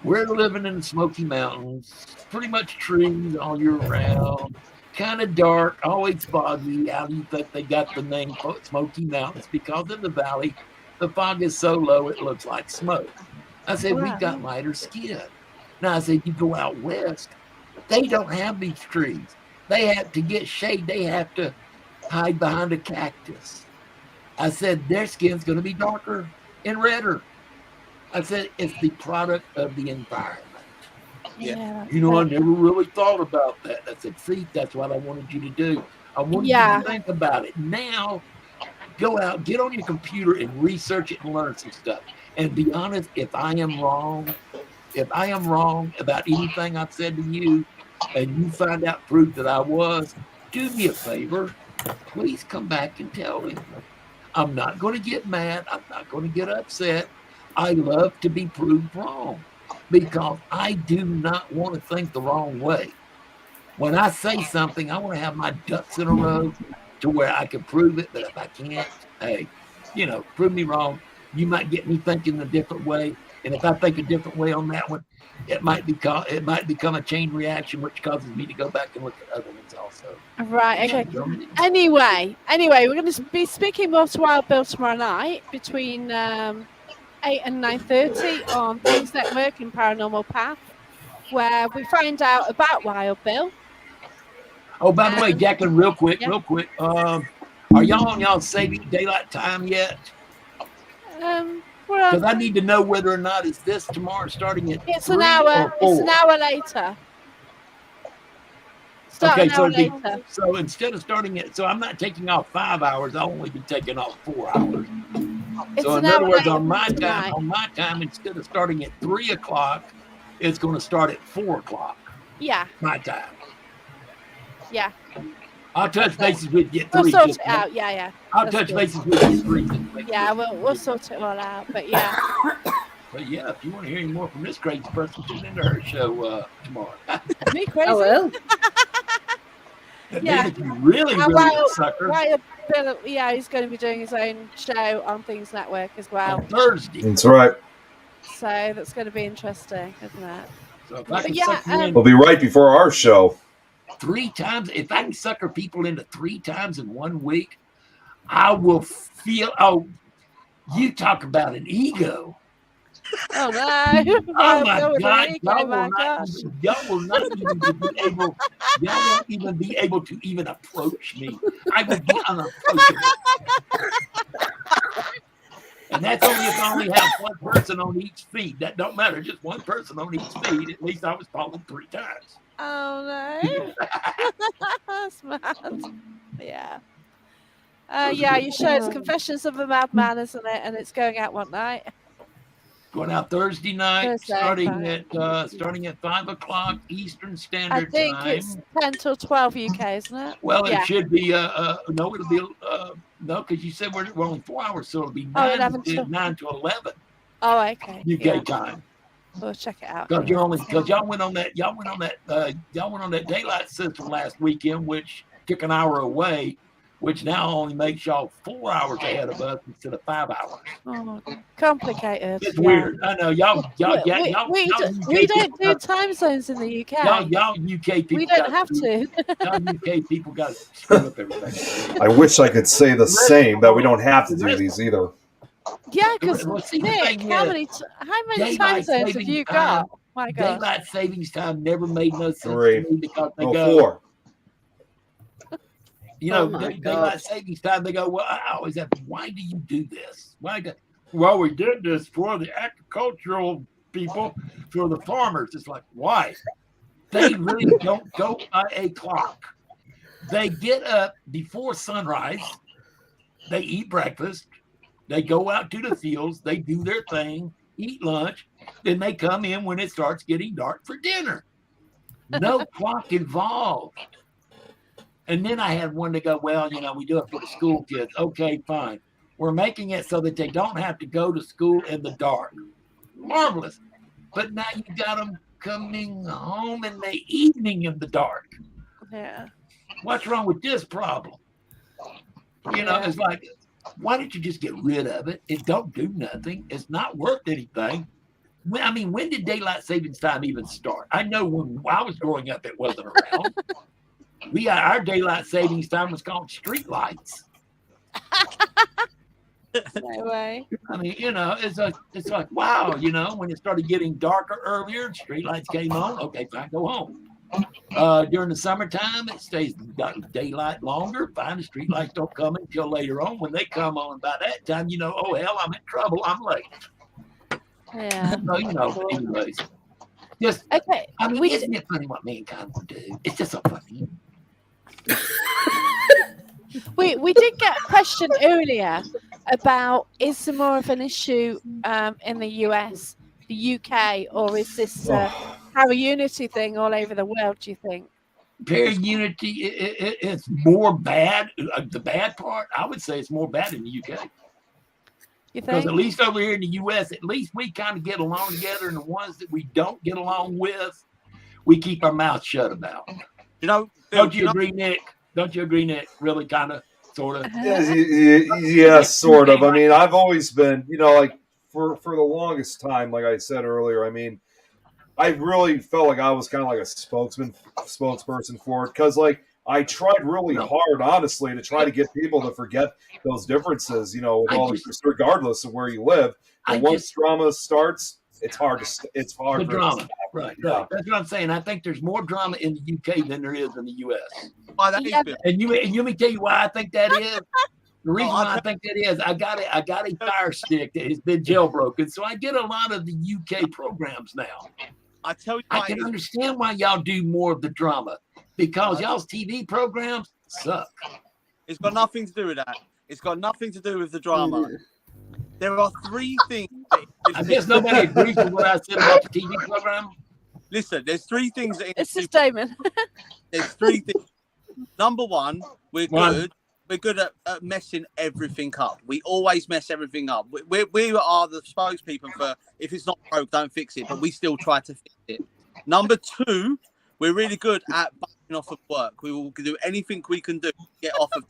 we're living in the Smoky Mountains, pretty much trees all year round, kind of dark, always foggy. How do you think they got the name Smoky Mountains? Because in the valley, the fog is so low it looks like smoke. I said, Wow. we've got lighter skin. Now I said, you go out west, they don't have these trees. They have to get shade. They have to hide behind a cactus. I said, their skin's going to be darker and redder. I said, it's the product of the environment. Yeah. You know, I never really thought about that. I said, see, that's what I wanted you to do. I wanted you to think about it. Now, go out, get on your computer and research it and learn some stuff. And be honest, if I am wrong about anything I've said to you, and you find out proof that I was, do me a favor. Please come back and tell me. I'm not going to get mad. I'm not going to get upset. I love to be proved wrong because I do not want to think the wrong way. When I say something, I want to have my ducks in a row to where I can prove it. But if I can't, hey, you know, prove me wrong. You might get me thinking a different way. And if I think a different way on that one, it might become a chain reaction, which causes me to go back and look at other ones also. Right. Okay. Anyway, we're going to be speaking more to Wild Bill tomorrow night between 8 and 9:30 on Things Network in Paranormal Path, where we find out about Wild Bill. Oh, by the way, Jacqueline, real quick. Are y'all on y'all saving daylight time yet? Because I need to know whether or not is this tomorrow starting at 3 or 4. It's an hour later. So instead of starting at, so I'm not taking off 5 hours. I'll only be taking off 4 hours. So in other words, on my time, instead of starting at 3 o'clock, it's going to start at 4 o'clock. Yeah. My time. Yeah. I'll touch bases with you at 3. We'll sort it out. Yeah. I'll touch bases with you at 3. Yeah, we'll sort it all out. But yeah. But yeah, if you want to hear any more from this crazy person, tune into her show tomorrow. Me crazy? I will. Yeah. If you really sucker. Bill, yeah, he's going to be doing his own show on Things Network as well. On Thursday. That's right. So that's going to be interesting, isn't it? So if I can yeah, sucker in We'll be right before our show. 3 times, if I can sucker people into 3 times in 1 week, I will feel. Oh, you talk about an ego. Oh no! Oh my God! Y'all will not even be able to even approach me. I will be unapproachable. And that's only if I only have one person on each feed. That don't matter. Just one person on each feed. At least I was followed 3 times. Oh no! Smart. Yeah. Yeah, your show is Confessions of a Madman, isn't it? And it's going out what night? Going out Thursday night, starting at 5:00 Eastern Standard Time. I think it's 10 till 12 UK, isn't it? Well, it should be no, it'll be no, because you said we're only 4 hours, so it'll be 9 to 11. Oh, okay. UK time. We'll check it out. Because y'all went on that daylight system last weekend, which took an hour away, which now only makes y'all 4 hours ahead of us instead of 5 hours. Oh, complicated. It's weird. I know we don't do time zones in the UK. Y'all UK people. We don't have to. Y'all UK people got to screw up everything. I wish I could say the same, that we don't have to do these either. Yeah, because Nick, how many time zones have you got? My God. Daylight savings time never made no sense 3. to me because they 4. You know, daylight savings time, they go, well, I always have, why do you do this? Well, we did this for the agricultural people, for the farmers. It's like, why? They really don't go by a clock. They get up before sunrise. They eat breakfast. They go out to the fields. They do their thing, eat lunch. Then they come in when it starts getting dark for dinner. No clock involved. And then I had one to go, well, we do it for the school kids. Okay, fine. We're making it so that they don't have to go to school in the dark. Marvelous. But now you got them coming home in the evening in the dark. Yeah. What's wrong with this problem? It's like, why don't you just get rid of it? It don't do nothing. It's not worth anything. When did daylight savings time even start? I know when I was growing up, it wasn't around. Our daylight savings time was called street lights. No way. It's like, wow, when it started getting darker earlier, street lights came on. Okay, fine, go home. During the summertime, it stays daylight longer. Fine, the street lights don't come until later on. When they come on, by that time, oh hell, I'm in trouble. I'm late. Yeah. So, anyways. Just, okay. Isn't it funny what mankind will do? It's just so funny. We did get a question earlier about, is there more of an issue in the US, the UK, or is this Paraunity thing all over the world, do you think? Paraunity, it's more bad. The bad part, I would say it's more bad in the UK. You think? Because at least over here in the US, at least we kind of get along together, and the ones that we don't get along with, we keep our mouth shut about. Don't you agree, Nick? Don't you agree, Nick? Really, kind of, sort of. Yeah, sort of. I've always been, for the longest time, like I said earlier. I really felt like I was kind of like a spokesperson for it, because I tried really hard, honestly, to try to get people to forget those differences, regardless of where you live. But once drama starts, it's hard the drama. Right. That's what I'm saying. I think there's more drama in the UK than there is in the US. And let me tell you why I think that is. The reason why I think that is, I got a Fire Stick that has been jailbroken, so I get a lot of the UK programs now. I can understand why y'all do more of the drama, because y'all's TV programs suck. It's got nothing to do with that. It's got nothing to do with the drama. There are 3 things. I guess nobody agrees with what I said about the TV program. Listen, there's 3 things. It's just Damon. There's 3 things. Number 1, we're good. We're good at messing everything up. We always mess everything up. We are the spokespeople for, if it's not broke, don't fix it. But we still try to fix it. Number 2, we're really good at backing off of work. We will do anything we can do to get off of.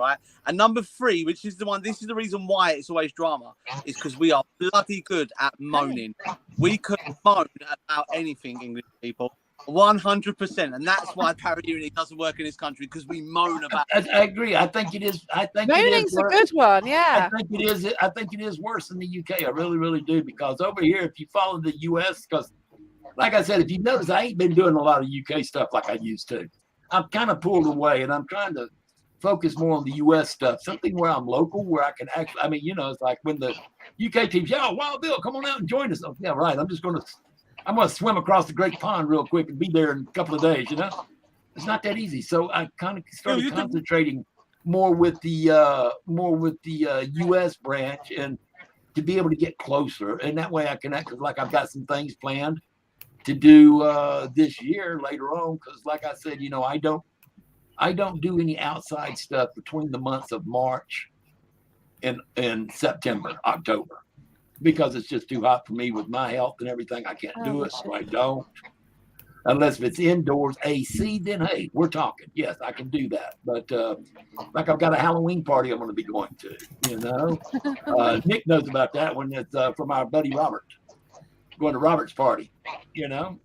right? And number 3, which is the one, this is the reason why it's always drama, is because we are bloody good at moaning. We could moan about anything, English people. 100%, and that's why Paraunity doesn't work in this country, because we moan about. I agree. I think it is. I think moaning's a good one. Yeah, I think it is. I think it is worse in the UK. I really, really do, because over here, if you follow the US, because like I said, if you notice, I ain't been doing a lot of UK stuff like I used to. I'm kind of pulled away, and I'm trying to focus more on the US stuff, something where I'm local, where I can actually. I mean, you know, it's like when the UK teams, yeah, Wild Bill, come on out and join us. Oh, yeah, right. I'm going to swim across the Great Pond real quick and be there in a couple of days, you know? It's not that easy. So I kind of started concentrating more with the US branch, and to be able to get closer. And that way I can act like I've got some things planned to do this year later on. Because like I said, you know, I don't do any outside stuff between the months of March and September, October, because it's just too hot for me with my health and everything. I can't do it, so I don't. Unless if it's indoors AC, then hey, we're talking. Yes, I can do that. But like I've got a Halloween party I'm going to be going to, you know. Nick knows about that one. It's from our buddy Robert. Going to Robert's party, you know.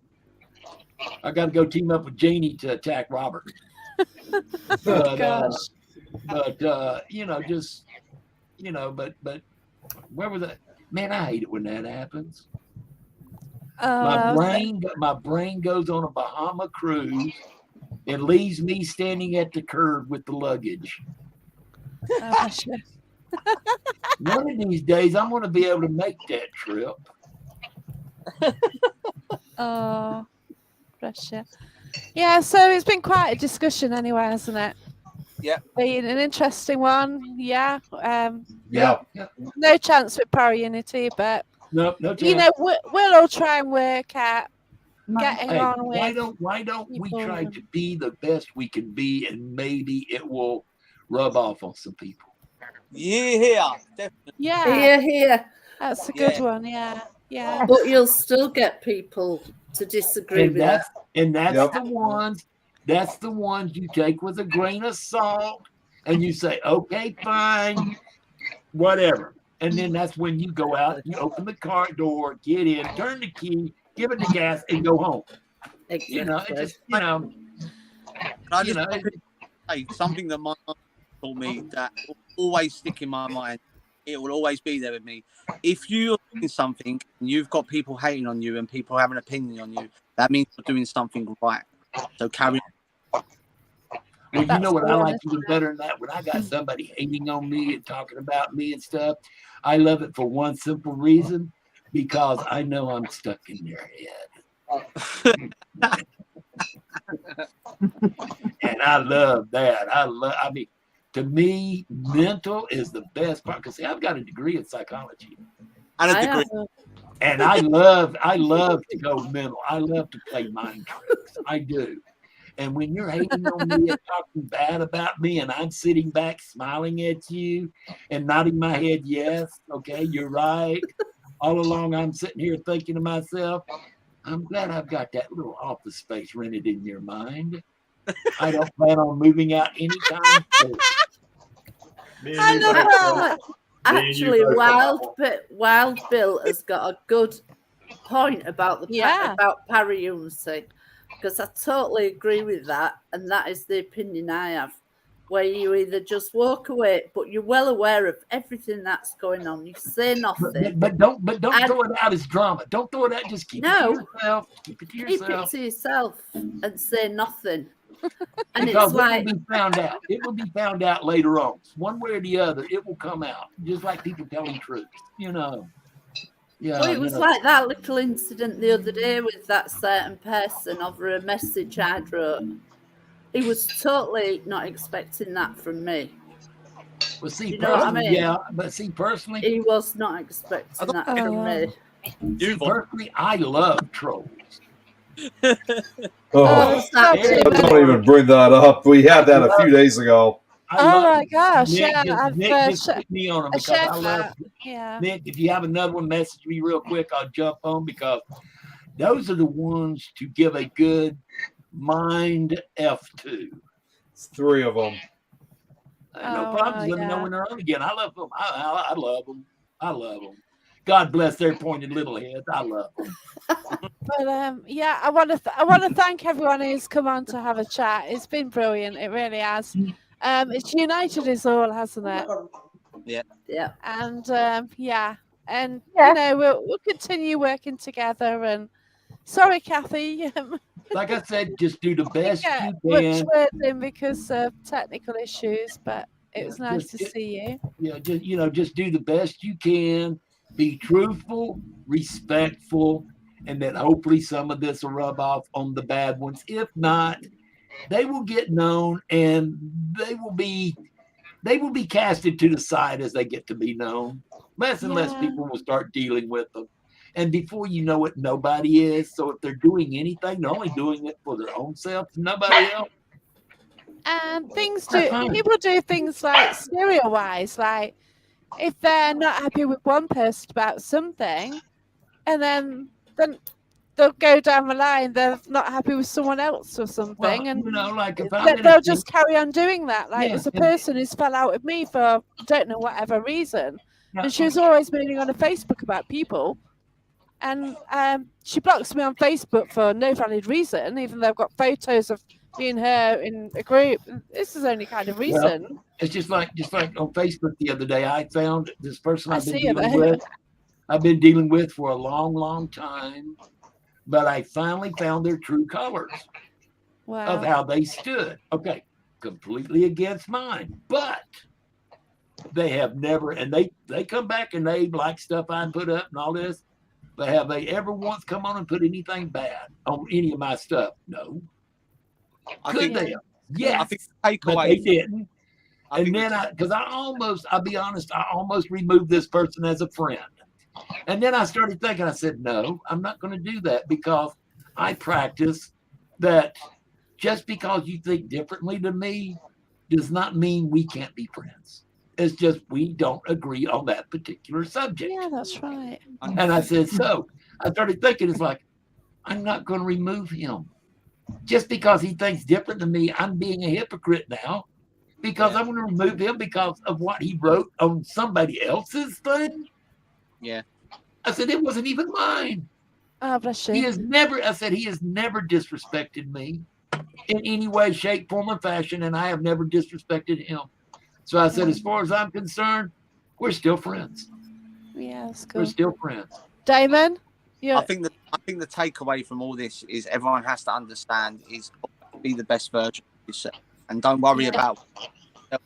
I got to go team up with Janie to attack Robert. But, you know, just, you know, but where was that? Man, I hate it when that happens. My brain goes on a Bahama cruise and leaves me standing at the curb with the luggage. One of these days, I'm going to be able to make that trip. Oh, pressure. Yeah, so it's been quite a discussion anyway, hasn't it? Yeah. Been an interesting one. Yeah. Yeah. No chance with Paraunity, but no chance. You know, we'll all try and work at getting on with. Why don't we try to be the best we can be, and maybe it will rub off on some people. Yeah, definitely. Yeah. Here. That's a good one. Yeah. Yeah. But you'll still get people to disagree with that. And that's the ones. That's the ones you take with a grain of salt, and you say, okay, fine, whatever. And then that's when you go out, you open the car door, get in, turn the key, give it the gas, and go home. Exactly. You know, it just, you know. I just say something that my mum told me that will always stick in my mind. It will always be there with me. If you're doing something and you've got people hating on you and people have an opinion on you, that means you're doing something right. So carry on. Well, you know what I like even better than that? When I got somebody hating on me and talking about me and stuff, I love it for one simple reason, because I know I'm stuck in their head. And I love that. I mean, to me, mental is the best part. Because I've got a degree in psychology. And a degree. And I love to go mental. I love to play mind tricks. I do. And when you're hating on me and talking bad about me, and I'm sitting back smiling at you and nodding my head, yes, okay, you're right. All along, I'm sitting here thinking to myself, I'm glad I've got that little office space rented in your mind. I don't plan on moving out anytime soon. I love that. Actually, Wild Bill has got a good point about about Paraunity. Because I totally agree with that, and that is the opinion I have, where you either just walk away, but you're well aware of everything that's going on. You say nothing, but don't throw it out as drama. Don't throw it out. Just keep it to yourself. Keep it to yourself and say nothing. And because it's like it will be found out. It will be found out later on, one way or the other. It will come out, just like people telling truth. You know. Yeah, well, it was like that little incident the other day with that certain person over a message I wrote. He was totally not expecting that from me. Well, see, you know what I mean? Yeah, but see, personally, he was not expecting that from me. Personally, I love trolls. Don't even bring that up. We had that a few days ago. My gosh! Nick, Yeah, Nick just put me on them because I love. Yeah. Nick, if you have another one, message me real quick. I'll jump on, because those are the ones to give a good mind F to. It's 3 of them. No problems. Let me know when they're on again. I love them. I love them. I love them. God bless their pointed little heads. I love them. But yeah, I want to thank everyone who's come on to have a chat. It's been brilliant. It really has. It's united us all, hasn't it? Yeah. Yeah. And yeah, and you know we'll continue working together. And sorry, Kathy. Like I said, just do the best you can. Much words in because of technical issues, but it was nice to see you. Yeah, just do the best you can. Be truthful, respectful, and then hopefully some of this will rub off on the bad ones. If not, they will get known and they will be casted to the side as they get to be known. Less and less people will start dealing with them. And before you know it, nobody is. So if they're doing anything, they're only doing it for their own self, nobody else. And people do things like serial wise, like if they're not happy with one person about something, and then they'll go down the line, they're not happy with someone else or something, and like if they'll just carry on doing that. Like there's a person who's fell out with me for don't know whatever reason, and she was always meaning on a Facebook about people, and she blocks me on Facebook for no valid reason, even though I've got photos of me and her in a group. This is the only kind of reason. Well, it's just like on Facebook the other day, I found this person I've been dealing with for a long, long time, but I finally found their true colors of how they stood. Okay, completely against mine, but they have never, and they come back and they like stuff I put up and all this, but have they ever once come on and put anything bad on any of my stuff? No. Could they have? Yes, I think but they didn't. And then I'll be honest, I almost removed this person as a friend. And then I started thinking, I said, no, I'm not going to do that, because I practice that just because you think differently than me does not mean we can't be friends. It's just we don't agree on that particular subject. Yeah, that's right. And I said, so I started thinking, it's like, I'm not going to remove him. Just because he thinks different than me, I'm being a hypocrite now, because I'm going to remove him because of what he wrote on somebody else's thing. Yeah. I said, it wasn't even mine. Oh, bless you. He has never disrespected me in any way, shape, form, or fashion, and I have never disrespected him. So I said, as far as I'm concerned, we're still friends. Yeah, that's good. We're still friends. Damon? I think the takeaway from all this is everyone has to understand is be the best version of yourself, and don't worry about what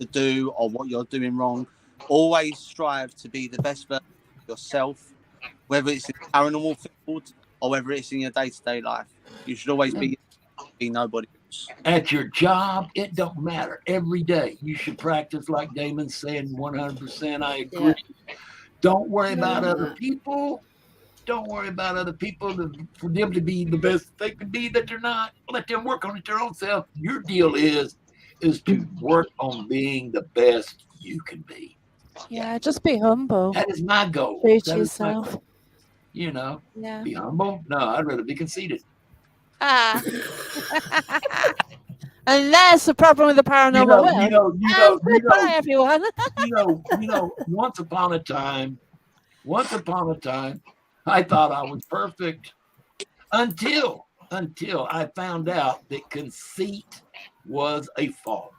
to do or what you're doing wrong. Always strive to be the best version of yourself, whether it's in the paranormal field or whether it's in your day-to-day life. You should always be nobody else. At your job, it don't matter. Every day you should practice, like Damon said, 100%. I agree. Yeah. Don't worry about other people. Don't worry about other people for them to be the best they can be that they're not. Let them work on it their own self. Your deal is to work on being the best you can be. Yeah, just be humble. That is my goal. True to yourself. Be humble. No, I'd rather be conceited. And that's the problem with the paranormal world. Goodbye, everyone. Once upon a time, I thought I was perfect until I found out that conceit was a fault.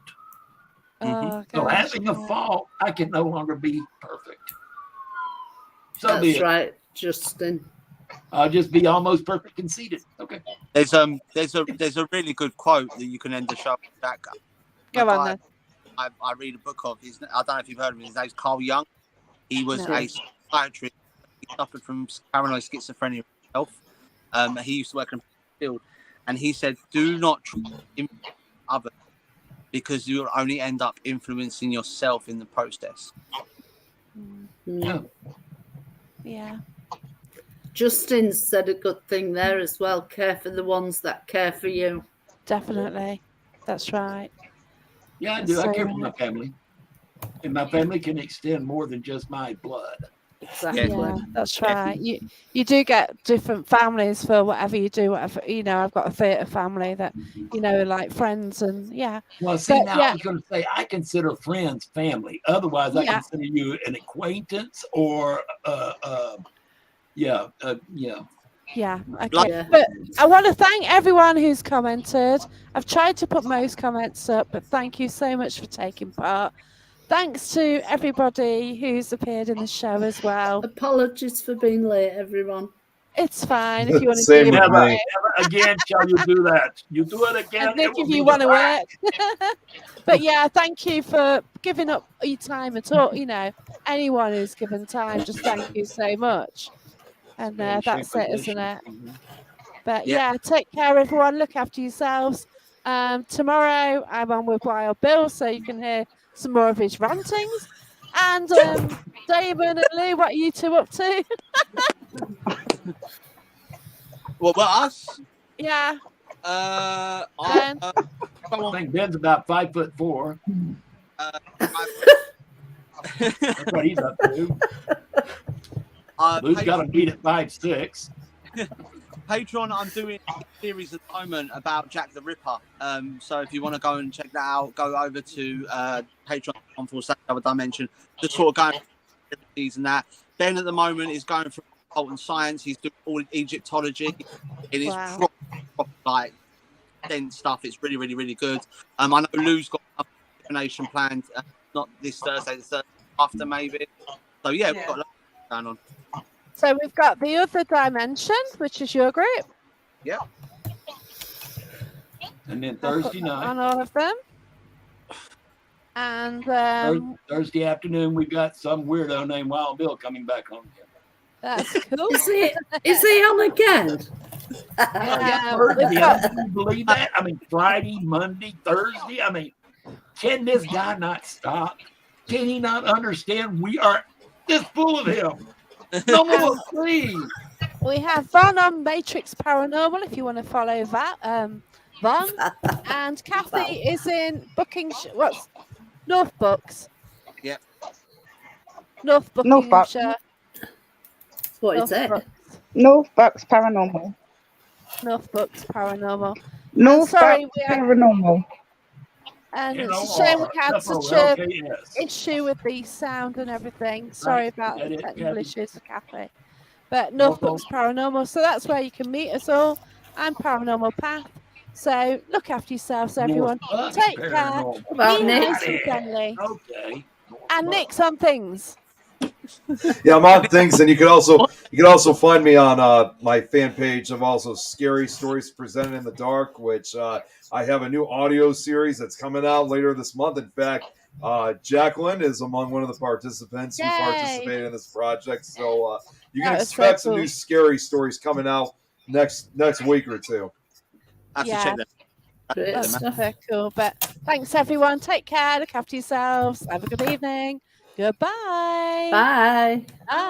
So having a fault, I can no longer be perfect. So that's right, Justin. I'll just be almost perfect conceited. Okay. There's a really good quote that you can end the show with. That go on then. I read a book of his. I don't know if you've heard of him. His name's Carl Jung. He was a psychiatrist. He suffered from paranoid schizophrenia himself. He used to work in the field, and he said, "Do not influence others, because you'll only end up influencing yourself in the process." Yeah. Justin said a good thing there as well. Care for the ones that care for you. Definitely. That's right. Yeah, I do. I care for my family. And my family can extend more than just my blood. Exactly. Yeah, that's right. You do get different families for whatever you do, whatever, you know. I've got a theatre family that, you know, like friends, and yeah. Well, see, But now I was going to say, I consider friends family. Otherwise, I consider you an acquaintance or, yeah. Yeah, okay. But I want to thank everyone who's commented. I've tried to put most comments up, but thank you so much for taking part. Thanks to everybody who's appeared in the show as well. Apologies for being late, everyone. It's fine if you want to Same do with it. me. Never again shall you do that. You do it again. And Nick, if you want to work. But yeah, thank you for giving up your time at all. You know, anyone who's given time, just thank you so much. And that's it, isn't it? But yeah, take care, everyone. Look after yourselves. Tomorrow I'm on with Wild Bill, so you can hear some more of his rantings. And Damon and Lou, what are you two up to? What about us? Yeah. I think Ben's about 5'4". That's what he's up to. Lou's got to beat at 5'6". Patreon, I'm doing a series at the moment about Jack the Ripper. So if you want to go and check that out, go over to Patreon.com/Other Dimension. Just sort of going through these and that. Ben at the moment is going through occult and science. He's doing all Egyptology. It is proper, like dense stuff. It's really, really, really good. I know Lou's got a divination planned. Not this Thursday, the Thursday after maybe. So yeah, we've got a lot going on. So we've got the Other Dimension, which is your group. Yeah. And then Thursday night. On all of them. And Thursday afternoon, we got some weirdo named Wild Bill coming back home again. That's cool. Is he on again? Can you believe that? I mean, Friday, Monday, Thursday. I mean, can this guy not stop? Can he not understand we are this full of him? No more, please. We have Von on Matrix Paranormal, if you want to follow that. Von. And Kathy is in what's North Bucks. Yep. North Buckinghamshire. What is it? North Bucks Paranormal. North Bucks Paranormal. North Bucks Paranormal. And it's a shame we had such a issue with the sound and everything. Sorry about the technical issues with Kathy. But North Bucks Paranormal, so that's where you can meet us all. I'm Paranormal Path. So look after yourselves, everyone. Take care. Well, Be Nick. nice and friendly. Okay. And Nick's on things. Yeah, I'm on things, and you can also find me on my fan page of also Scary Stories Presented in the Dark, which I have a new audio series that's coming out later this month. In fact, Jacqueline is among one of the participants who participated in this project, so you can expect some new scary stories coming out next week or two. I have to check that. That's very cool. But thanks, everyone. Take care. Look after yourselves. Have a good evening. Goodbye. Bye. Bye.